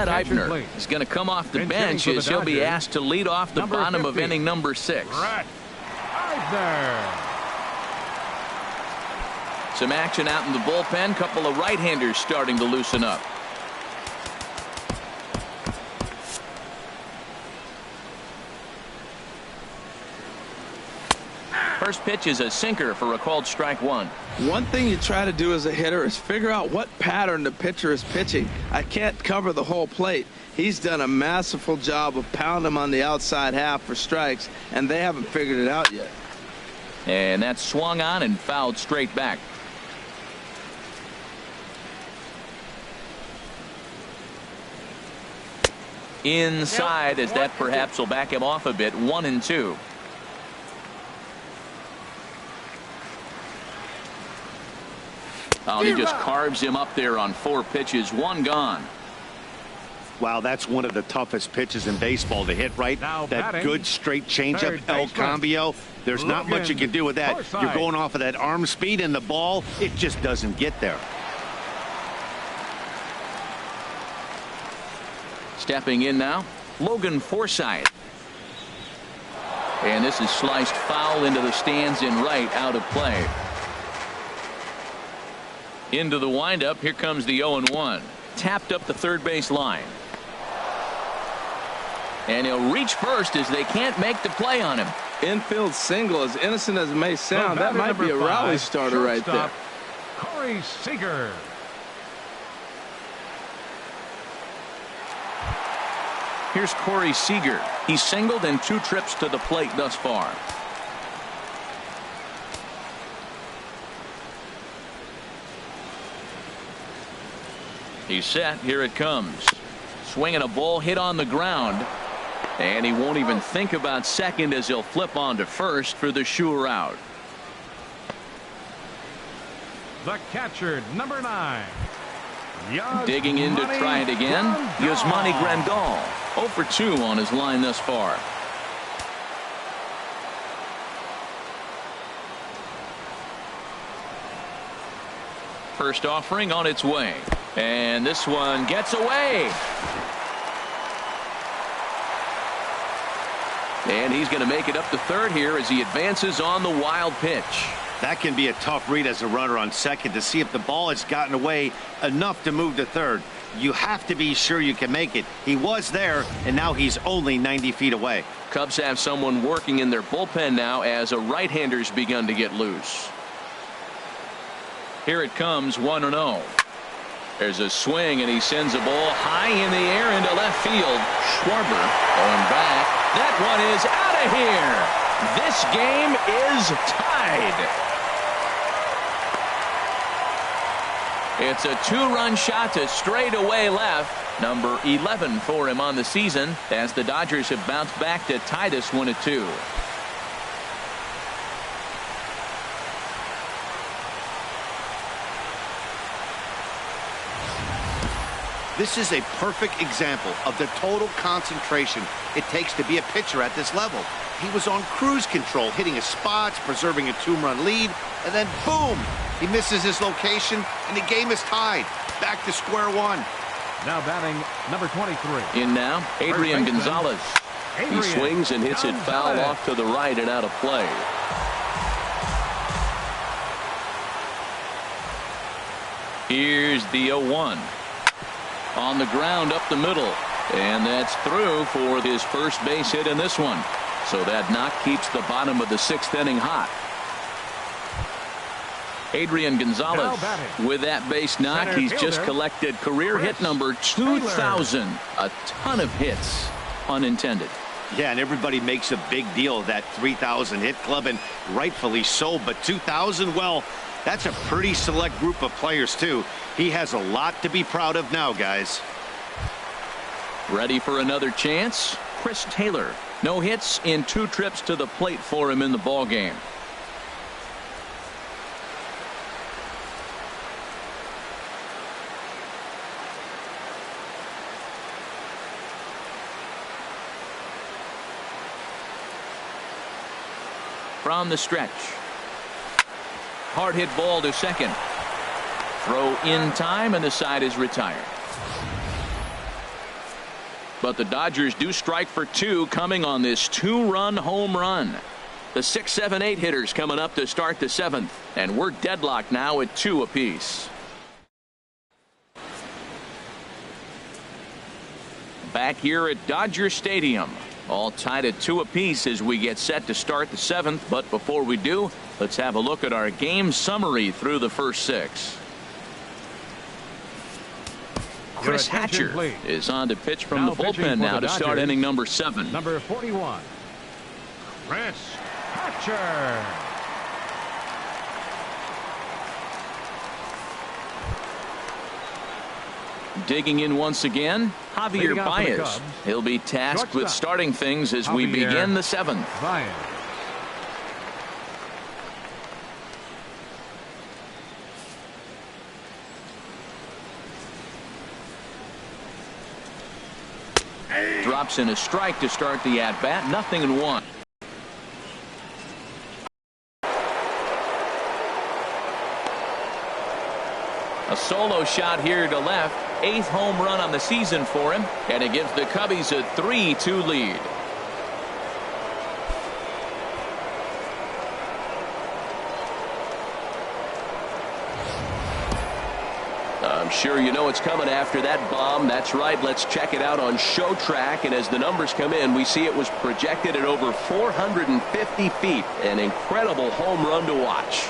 Matt Attention, Eibner please. is going to come off the Been bench hitting for as the he'll be Dodgers, asked to lead off the number bottom of 50, inning number 6. Brett Eibner. Some action out in the bullpen. Couple of right-handers starting to loosen up. First pitch is a sinker for a called strike 1. One thing you try to do as a hitter is figure out what pattern the pitcher is pitching. I can't cover the whole plate. He's done a masterful job of pounding him on the outside half for strikes, and they haven't figured it out yet. And that's swung on and fouled straight back. Inside, as that perhaps will back him off a bit. 1-2. Oh, he just carves him up there on 4 pitches. 1 gone. Wow, that's one of the toughest pitches in baseball to hit, right? Now that batting, good straight changeup, El baseman, Cambio. There's not much you can do with that. Forsythe. You're going off of that arm speed, and the ball, it just doesn't get there. Stepping in now, Logan Forsythe. And this is sliced foul into the stands in right, out of play. Into the windup. Here comes the 0-1. Tapped up the third base line. And he'll reach first as they can't make the play on him. Infield single, as innocent as it may sound, that might be a rally starter right there. Corey Seager. Here's Corey Seager. He's singled in 2 trips to the plate thus far. He's set. Here it comes. Swinging a ball hit on the ground. And he won't even think about second as he'll flip on to first for the sure out. The catcher, number 9. Digging in to try it again. Yasmani Grandal. 0 for 2 on his line thus far. First offering on its way. And this one gets away. And he's going to make it up to third here as he advances on the wild pitch. That can be a tough read as a runner on second to see if the ball has gotten away enough to move to third. You have to be sure you can make it. He was there, and now he's only 90 feet away. Cubs have someone working in their bullpen now as a right-hander's begun to get loose. Here it comes, 1-0. There's a swing, and he sends a ball high in the air into left field. Schwarber going back. That one is out of here. This game is tied. It's a 2-run shot to straightaway left. Number 11 for him on the season as the Dodgers have bounced back to tie this one at 2. This is a perfect example of the total concentration it takes to be a pitcher at this level. He was on cruise control, hitting his spots, preserving a 2-run lead, and then boom, he misses his location, and the game is tied. Back to square one. Now batting, number 23. In now, Adrian Gonzalez. He swings and hits it foul Gonzalez. off to the right and out of play. Here's the 0-1. On the ground up the middle. And that's through for his first base hit in this one. So that knock keeps the bottom of the 6th inning hot. Adrian Gonzalez with that base knock. Center He's just fielder, collected career hit number 2,000. A ton of hits unintended. Yeah, and everybody makes a big deal of that 3,000 hit club, and rightfully so. But 2,000, well, that's a pretty select group of players, too. He has a lot to be proud of now, guys. Ready for another chance? Chris Taylor. No hits in 2 trips to the plate for him in the ball game. From the stretch. Hard hit ball to second. Throw in time, and the side is retired. But the Dodgers do strike for 2 coming on this 2-run home run. The 6, 7, 8 hitters coming up to start the 7th. And we're deadlocked now at 2 apiece. Back here at Dodger Stadium. All tied at 2 apiece as we get set to start the 7th. But before we do, let's have a look at our game summary through the first 6. Chris Hatcher is on to pitch from the bullpen now to start inning number 7. Number 41, Chris Hatcher. Digging in once again, Javier Baez. He'll be tasked with starting things as we begin the 7th. Baez. Drops in a strike to start the at-bat. 0-1. A solo shot here to left. 8th home run on the season for him, and it gives the Cubbies a 3-2 lead. I'm sure you know it's coming after that bomb. That's right. Let's check it out on Show Track. And as the numbers come in, we see it was projected at over 450 feet. An incredible home run to watch.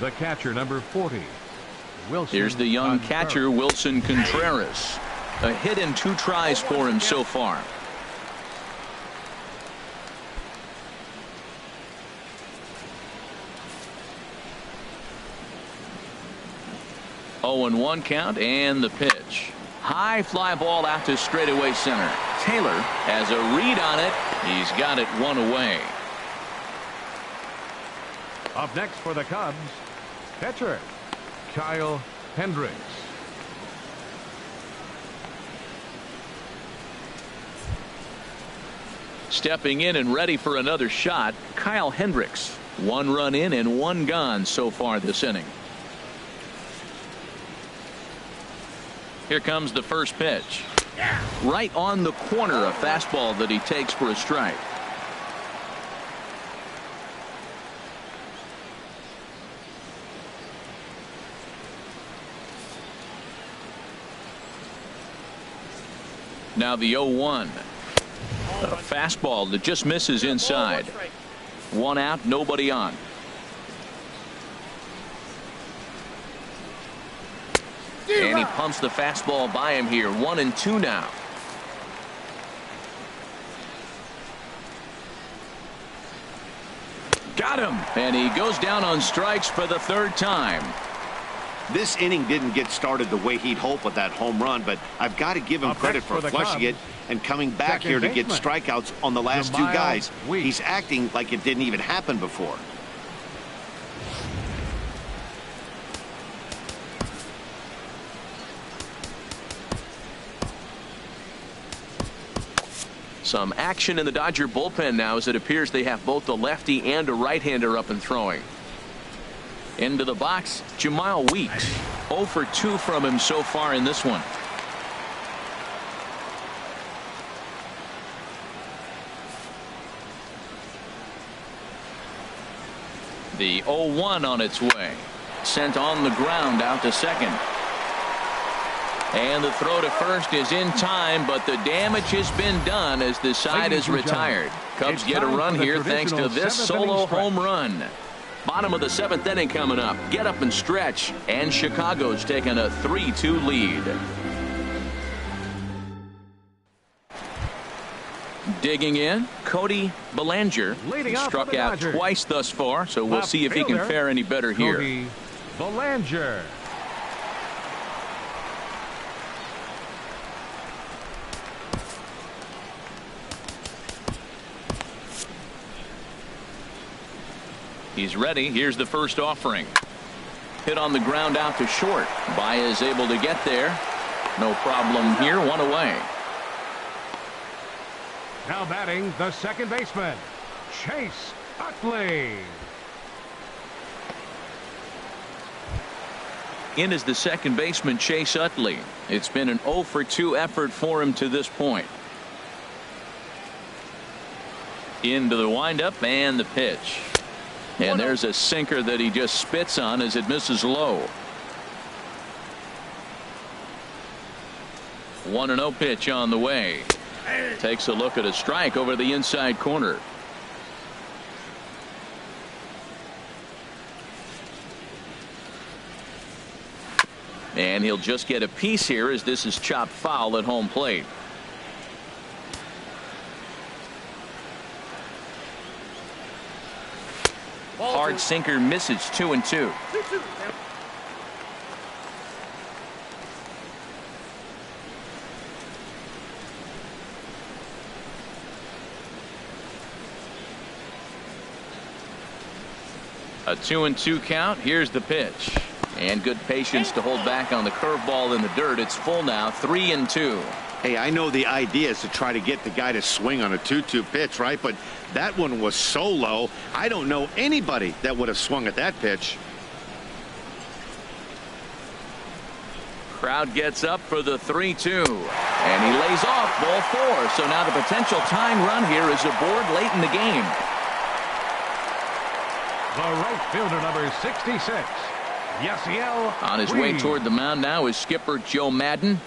The catcher, number 40, Wilson. Here's the young catcher, Wilson Contreras. A hit and 2 tries for him so far. Oh, and 1 count, and the pitch. High fly ball out to straightaway center. Taylor has a read on it. He's got it 1 away. Up next for the Cubs, catcher Kyle Hendricks. Stepping in and ready for another shot, Kyle Hendricks. 1 run in and 1 gone so far this inning. Here comes the first pitch. Right on the corner, a fastball that he takes for a strike. Now the 0-1. A fastball that just misses inside. 1 out, nobody on. And he pumps the fastball by him here. 1-2 now. Got him. And he goes down on strikes for the 3rd time. This inning didn't get started the way he'd hoped with that home run, but I've got to give him credit for flushing it and coming back here to get strikeouts on the last 2 guys. He's acting like it didn't even happen before. Some action in the Dodger bullpen now as it appears they have both a lefty and a right-hander up and throwing. Into the box, Jamal Weeks. 0 for 2 from him so far in this one. The 0-1 on its way. Sent on the ground out to second. And the throw to first is in time, but the damage has been done as the side is retired. Cubs get a run here thanks to this solo home run. Bottom of the 7th inning coming up. Get up and stretch. And Chicago's taking a 3-2 lead. Digging in, Cody Bellinger. Struck out twice thus far, so we'll see if he can fare any better here. Cody Bellinger. He's ready. Here's the first offering. Hit on the ground out to short. Baez able to get there. No problem here. 1 away. Now batting the second baseman, Chase Utley. In is the second baseman, Chase Utley. It's been an 0 for 2 effort for him to this point. Into the windup and the pitch. And there's a sinker that he just spits on as it misses low. 1-0 pitch on the way. Takes a look at a strike over the inside corner. And he'll just get a piece here as this is chopped foul at home plate. Hard sinker misses 2-2. A 2-2 count. Here's the pitch. And good patience to hold back on the curveball in the dirt. It's full now, 3-2. Hey, I know the idea is to try to get the guy to swing on a 2-2 pitch, right? But that one was so low, I don't know anybody that would have swung at that pitch. Crowd gets up for the 3-2. And he lays off ball 4. So now the potential tying run here is aboard late in the game. The right fielder, number 66. On his way toward the mound now is skipper Joe Madden.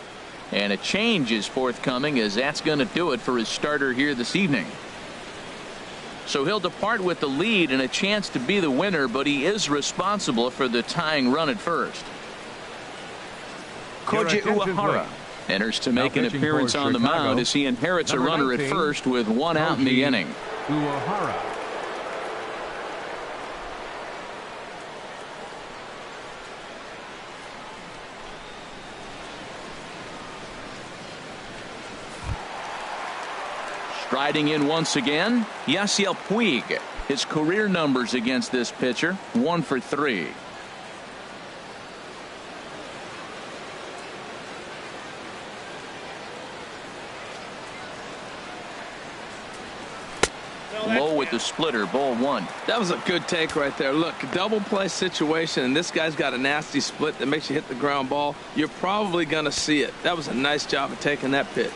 And a change is forthcoming, as that's going to do it for his starter here this evening. So he'll depart with the lead and a chance to be the winner, but he is responsible for the tying run at first. Koji Uehara enters to make an appearance on the mound as he inherits a runner at first with 1 out in the inning. Uehara. Striding in once again, Yasiel Puig. His career numbers against this pitcher, 1 for 3. Low with the splitter, ball 1. That was a good take right there. Look, double play situation, and this guy's got a nasty split that makes you hit the ground ball. You're probably going to see it. That was a nice job of taking that pitch.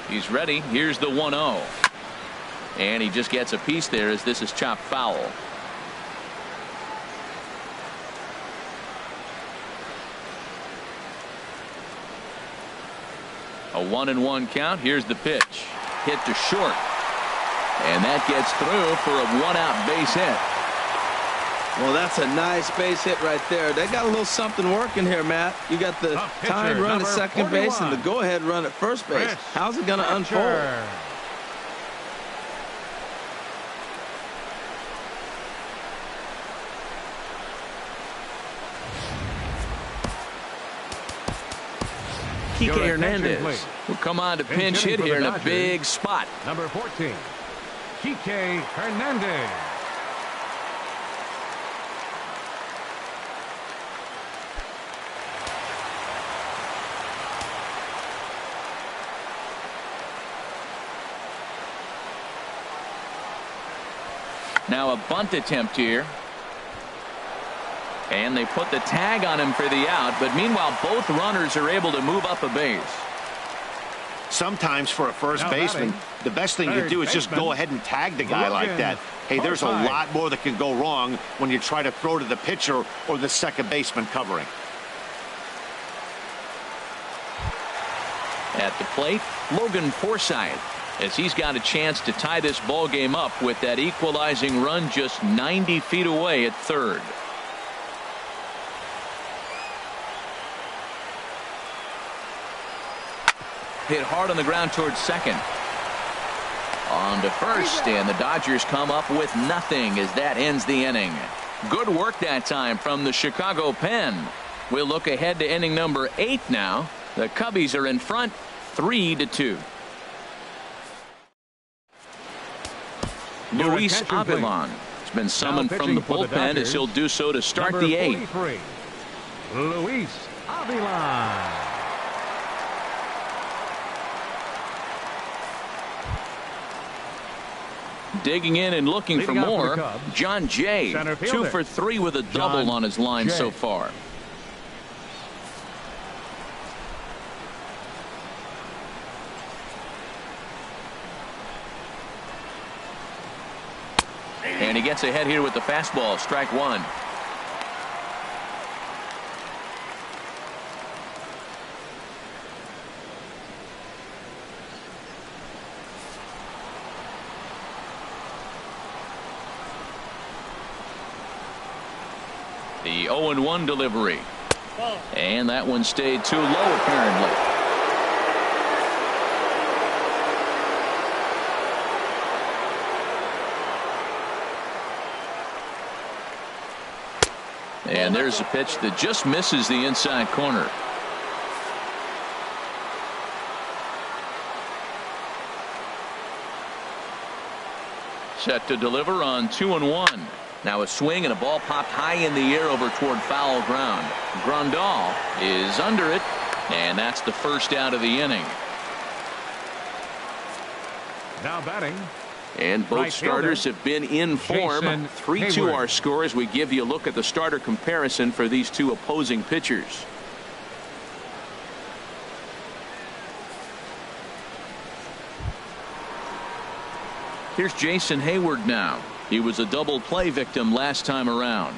He's ready. Here's the 1-0. And he just gets a piece there as this is chopped foul. A 1-1 count. Here's the pitch. Hit to short. And that gets through for a 1-out base hit. Well, that's a nice base hit right there. They got a little something working here, Matt. You got the tied run at second base and the go-ahead run at first base. How's it going to unfold? Kike Hernandez will come on to pinch hit here in a big spot. Number 14, Kike Hernandez. Now a bunt attempt here. And they put the tag on him for the out, but meanwhile both runners are able to move up a base. Sometimes for a first baseman, the best thing to do is just go ahead and tag the guy like that. Hey, there's a lot more that can go wrong when you try to throw to the pitcher or the second baseman covering. At the plate, Logan Forsythe, as he's got a chance to tie this ball game up with that equalizing run just 90 feet away at third. Hit hard on the ground towards second. On to first, and the Dodgers come up with nothing as that ends the inning. Good work that time from the Chicago pen. We'll look ahead to inning number 8 now. The Cubbies are in front 3-2. Luis Avilan has been summoned from the bullpen as he'll do so to start the 8th. Luis Avilan. Digging in and looking for more, John Jay, 2 for 3 with a double on his line so far. And he gets ahead here with the fastball, strike one. The 0-1 delivery. And that one stayed too low, apparently. And there's a pitch that just misses the inside corner. Set to deliver on 2-1. Now a swing and a ball popped high in the air over toward foul ground. Grandal is under it, and that's the first out of the inning. Now batting. And both starters have been in form. 3-2 our score as we give you a look at the starter comparison for these two opposing pitchers. Here's Jason Hayward now. He was a double play victim last time around.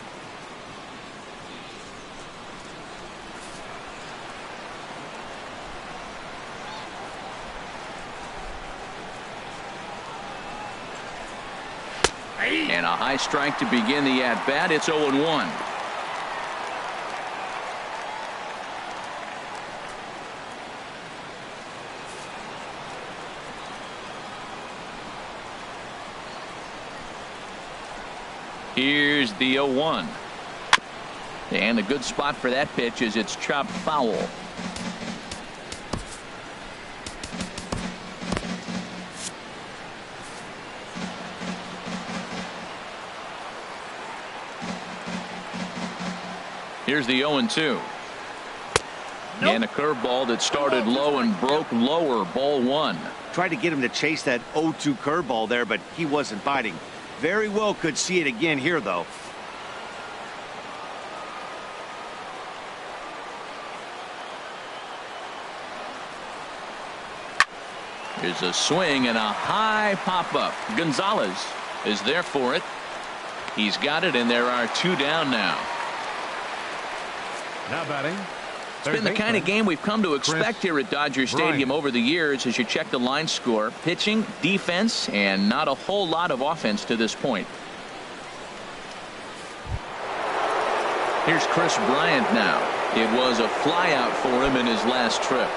And a high strike to begin the at-bat. It's 0-1. Here's the 0-1. And a good spot for that pitch is it's chopped foul. Here's the 0-2. And a curveball that started low and broke lower. Ball one. Tried to get him to chase that 0-2 curveball there, but he wasn't biting. Very well could see it again here, though. Here's a swing and a high pop-up. Gonzalez is there for it. He's got it, and there are two down now. Now batting. It's been the kind of game we've come to expect here at Dodger Stadium over the years as you check the line score. Pitching, defense, and not a whole lot of offense to this point. Here's Chris Bryant now. It was a flyout for him in his last trip.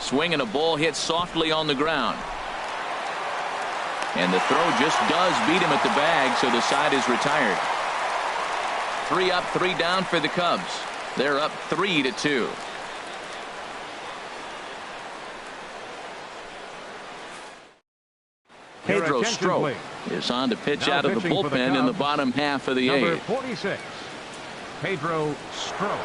Swing and a ball hit softly on the ground. And the throw just does beat him at the bag, so the side is retired. 3 up, 3 down for the Cubs. They're up 3-2. Pedro Strop is on to pitch out of the bullpen in the bottom half of the Number 8th. 46, Pedro Strop.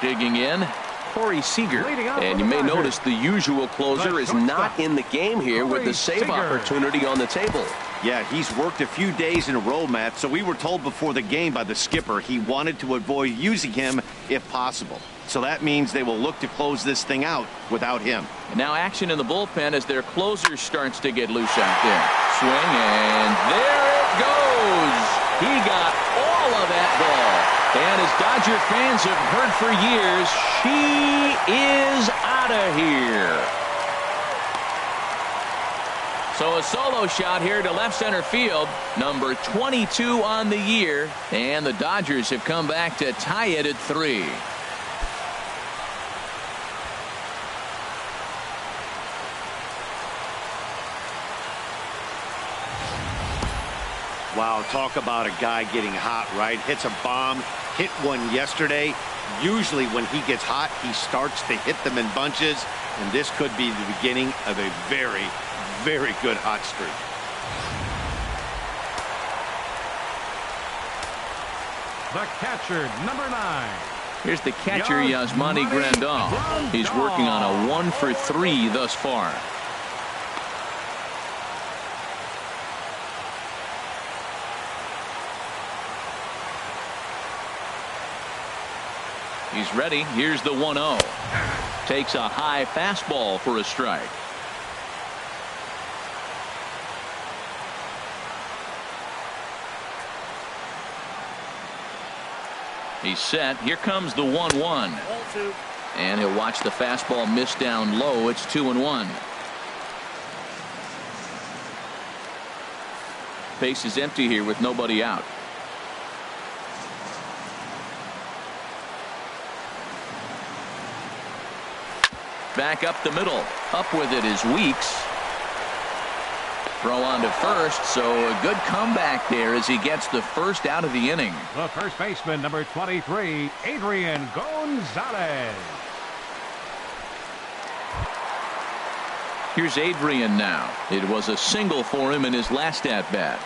Digging in, Corey Seager. And you may notice the usual closer is not in the game here with the save opportunity on the table. Yeah, he's worked a few days in a row, Matt, so we were told before the game by the skipper he wanted to avoid using him if possible. So that means they will look to close this thing out without him. And now action in the bullpen as their closer starts to get loose out there. Swing, and there it goes. He got all of that ball. And as Dodger fans have heard for years, she is out of here. So a solo shot here to left center field, number 22 on the year, and the Dodgers have come back to tie it at 3. Wow, talk about a guy getting hot, right? Hits a bomb, hit one yesterday. Usually when he gets hot, he starts to hit them in bunches, and this could be the beginning of a very, very good hot streak. The catcher, number 9. Here's the catcher, Yasmani Grandal. He's working on a 1 for 3 thus far. He's ready. Here's the 1-0. Takes a high fastball for a strike. He's set. Here comes the 1-1. And he'll watch the fastball miss down low. It's 2-1. Base is empty here with nobody out. Back up the middle. Up with it is Weeks. Throw on to first, so a good comeback there as he gets the first out of the inning. The first baseman, number 23, Adrian Gonzalez. Here's Adrian now. It was a single for him in his last at-bat.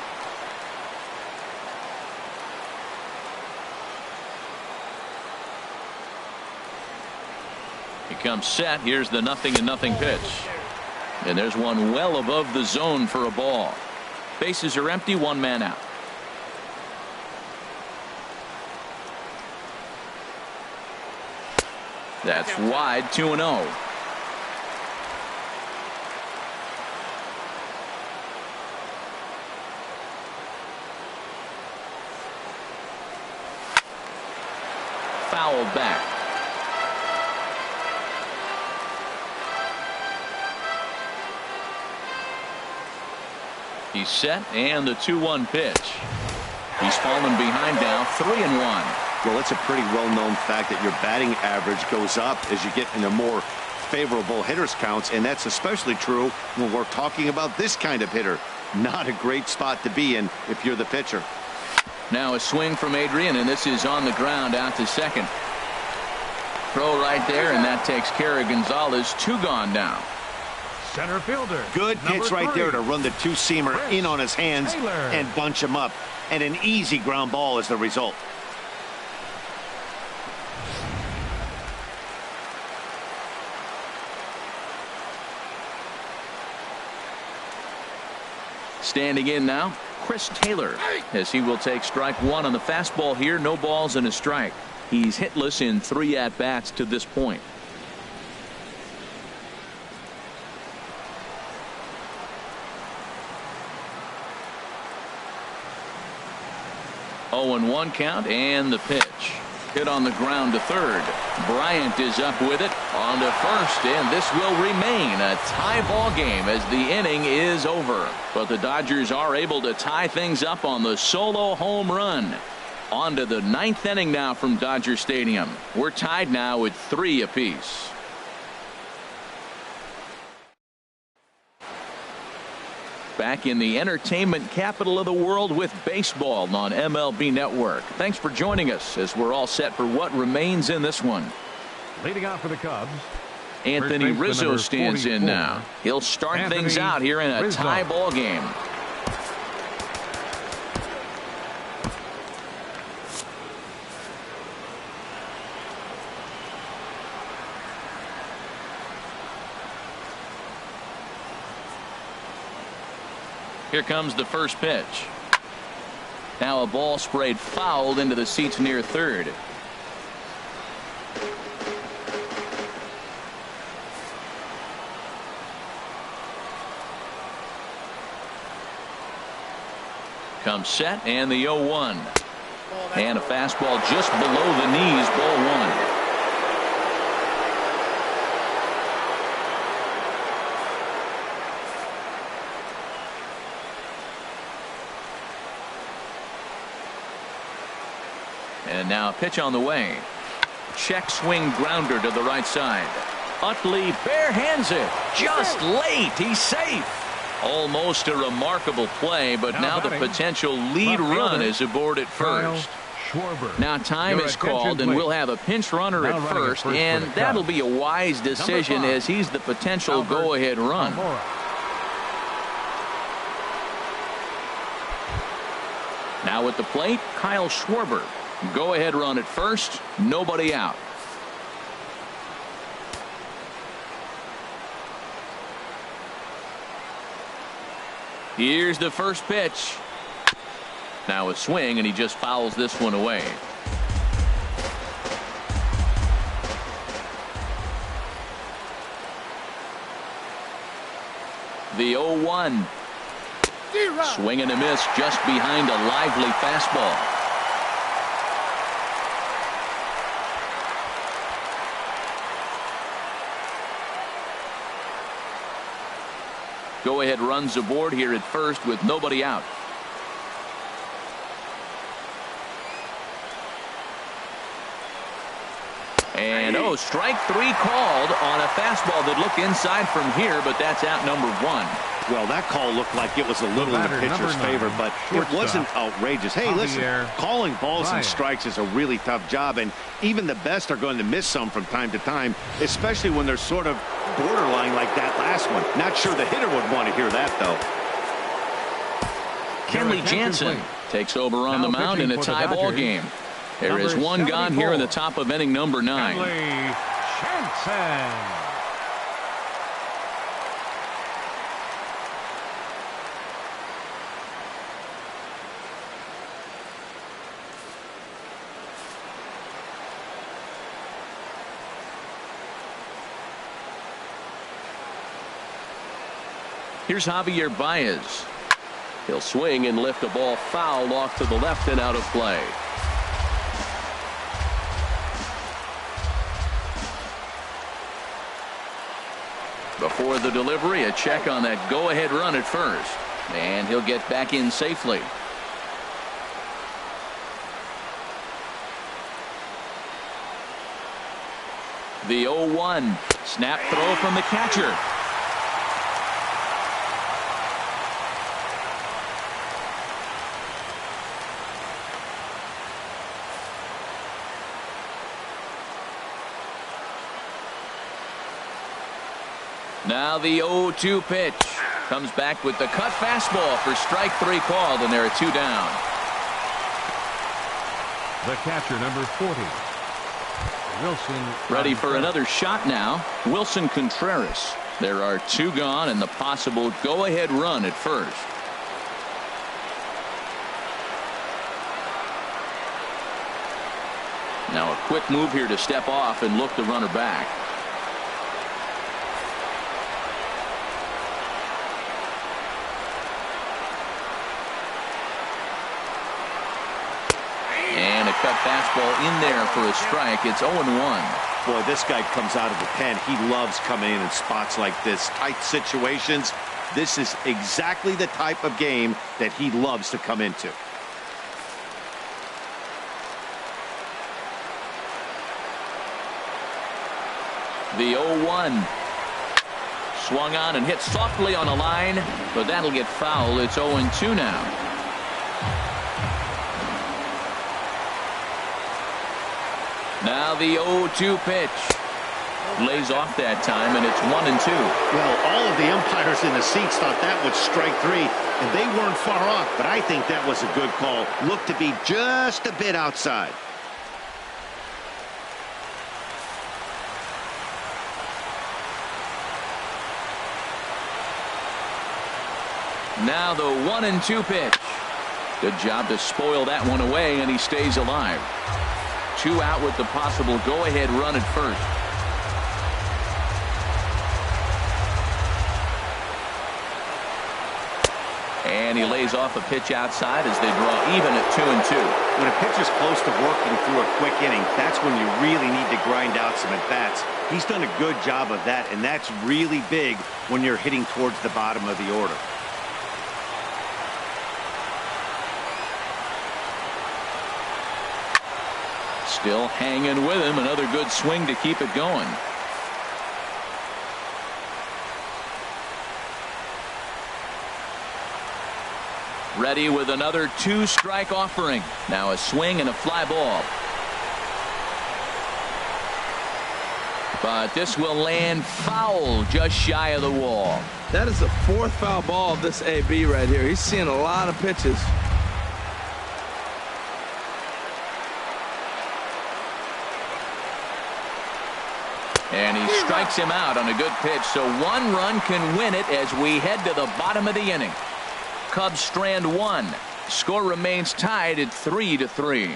He comes set. Here's the 0-0 pitch. And there's one well above the zone for a ball. Bases are empty, 1 man out. That's wide, 2-0. Foul back. He's set, and the 2-1 pitch. He's fallen behind now, 3-1. Well, it's a pretty well-known fact that your batting average goes up as you get into more favorable hitters counts, and that's especially true when we're talking about this kind of hitter. Not a great spot to be in if you're the pitcher. Now a swing from Adrian, and this is on the ground out to second. Throw right there, and that takes care of Gonzalez. 2 gone now. Center fielder. Good pitch right there to run the 2-seamer in on his hands and bunch him up. And an easy ground ball is the result. Standing in now, Chris Taylor, as he will take strike 1 on the fastball here. No balls and a strike. He's hitless in 3 at-bats to this point. Oh, and 1 count, and the pitch. Hit on the ground to third. Bryant is up with it on to first, and this will remain a tie ball game as the inning is over. But the Dodgers are able to tie things up on the solo home run. On to the 9th inning now from Dodger Stadium. We're tied now at 3 apiece. Back in the entertainment capital of the world with baseball on MLB Network. Thanks for joining us as we're all set for what remains in this one. Leading off for the Cubs, Anthony Rizzo stands in now. He'll start things out here in a tie ball game. Here comes the first pitch. Now a ball sprayed fouled into the seats near third. Comes set, and the 0-1. And a fastball just below the knees, ball 1. And now a pitch on the way. Check swing grounder to the right side. Utley barehands it. Just late. He's safe. Almost a remarkable play, but now the potential lead run is aboard at first. Now time is called, and we'll have a pinch runner at first, and that'll be a wise decision as he's the potential go-ahead run. Now at the plate, Kyle Schwarber. Go ahead run at first, nobody out. Here's the first pitch. Now a swing, and he just fouls this one away. The 0-1. Swing and a miss just behind a lively fastball. Go ahead runs aboard here at first with nobody out. And strike 3 called on a fastball that looked inside from here, but that's out number 1. Well, that call looked like it was a little in the pitcher's favor, but it wasn't outrageous. Hey, listen, calling balls and strikes is a really tough job, and even the best are going to miss some from time to time, especially when they're sort of borderline like that last one. Not sure the hitter would want to hear that, though. Kenley Jansen takes over on the mound in a tie ball game. There is one gone here in the top of inning number 9. Kenley Jansen. Here's Javier Baez. He'll swing and lift a ball foul off to the left and out of play. Before the delivery, a check on that go-ahead run at first. And he'll get back in safely. The 0-1. Snap throw from the catcher. Now the 0-2 pitch. Comes back with the cut fastball for strike 3 called, and there are 2 down. The catcher, number 40. Wilson. Ready for another shot now. Wilson Contreras. There are 2 gone and the possible go-ahead run at first. Now a quick move here to step off and look the runner back. And a cut fastball in there for a strike. It's 0-1. Boy, this guy comes out of the pen. He loves coming in spots like this, tight situations. This is exactly the type of game that he loves to come into. The 0-1. Swung on and hit softly on a line, but that'll get foul. It's 0-2 now. Now the 0-2 pitch. Lays off that time, and it's 1-2. Well, all of the umpires in the seats thought that was strike 3, and they weren't far off, but I think that was a good call. Looked to be just a bit outside. Now the 1-2 pitch. Good job to spoil that one away, and he stays alive. 2 out with the possible go-ahead run at first. And he lays off a pitch outside as they draw even at 2-2. When a pitcher's close to working through a quick inning, that's when you really need to grind out some at-bats. He's done a good job of that, and that's really big when you're hitting towards the bottom of the order. Still hanging with him. Another good swing to keep it going. Ready with another 2-strike offering. Now a swing and a fly ball. But this will land foul just shy of the wall. That is the 4th foul ball of this AB right here. He's seeing a lot of pitches. And he strikes him out on a good pitch, so 1 run can win it as we head to the bottom of the inning. Cubs strand 1. Score remains tied at 3-3.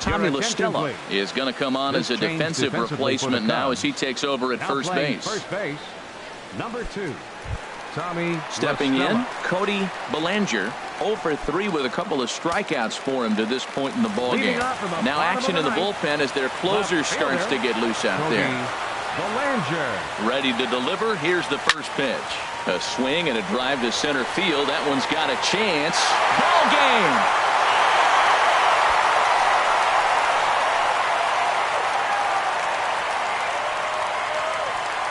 Tommy La Stella is going to come on as a defensive replacement now as he takes over at first base. Number 2, Tommy stepping in, Cody Bellinger, 0 for 3 with a couple of strikeouts for him to this point in the ballgame. Now action in the bullpen as their closer starts to get loose out there. Bellinger. Ready to deliver. Here's the first pitch. A swing and a drive to center field. That one's got a chance. Ball game.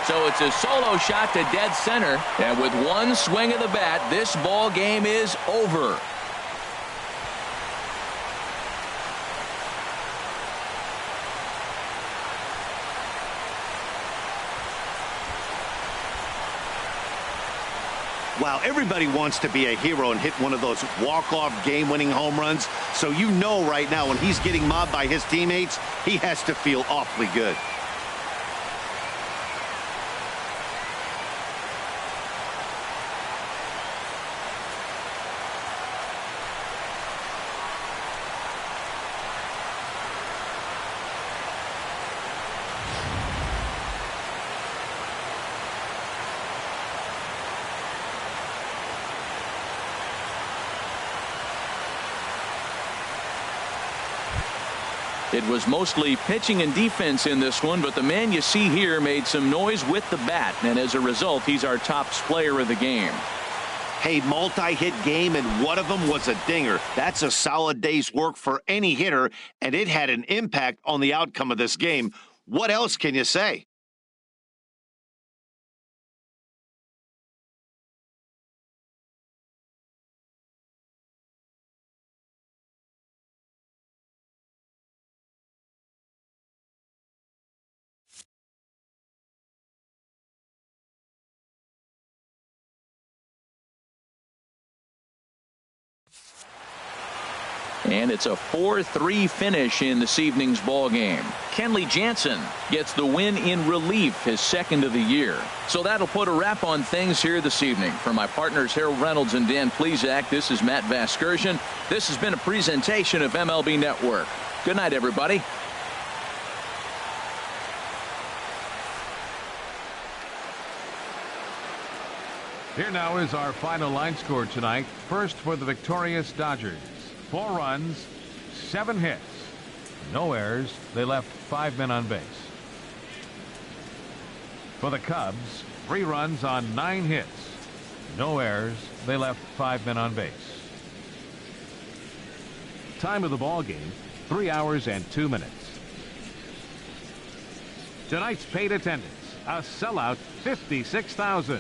So it's a solo shot to dead center, and with 1 swing of the bat, this ball game is over. Wow, everybody wants to be a hero and hit one of those walk-off game-winning home runs. So you know right now when he's getting mobbed by his teammates, he has to feel awfully good. It was mostly pitching and defense in this one, but the man you see here made some noise with the bat, and as a result, he's our top player of the game. Hey, multi-hit game, and one of them was a dinger. That's a solid day's work for any hitter, and it had an impact on the outcome of this game. What else can you say? And it's a 4-3 finish in this evening's ball game. Kenley Jansen gets the win in relief, his 2nd of the year. So that'll put a wrap on things here this evening. For my partners Harold Reynolds and Dan Plesac, this is Matt Vasgersian. This has been a presentation of MLB Network. Good night, everybody. Here now is our final line score tonight. First for the victorious Dodgers. 4 runs, 7 hits, no errors. They left 5 men on base. For the Cubs, 3 runs on 9 hits, no errors. They left 5 men on base. Time of the ball game, 3 hours and 2 minutes. Tonight's paid attendance, a sellout 56,000.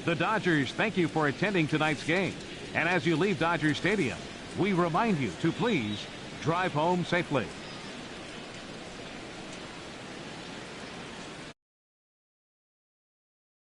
The Dodgers thank you for attending tonight's game. And as you leave Dodger Stadium, we remind you to please drive home safely.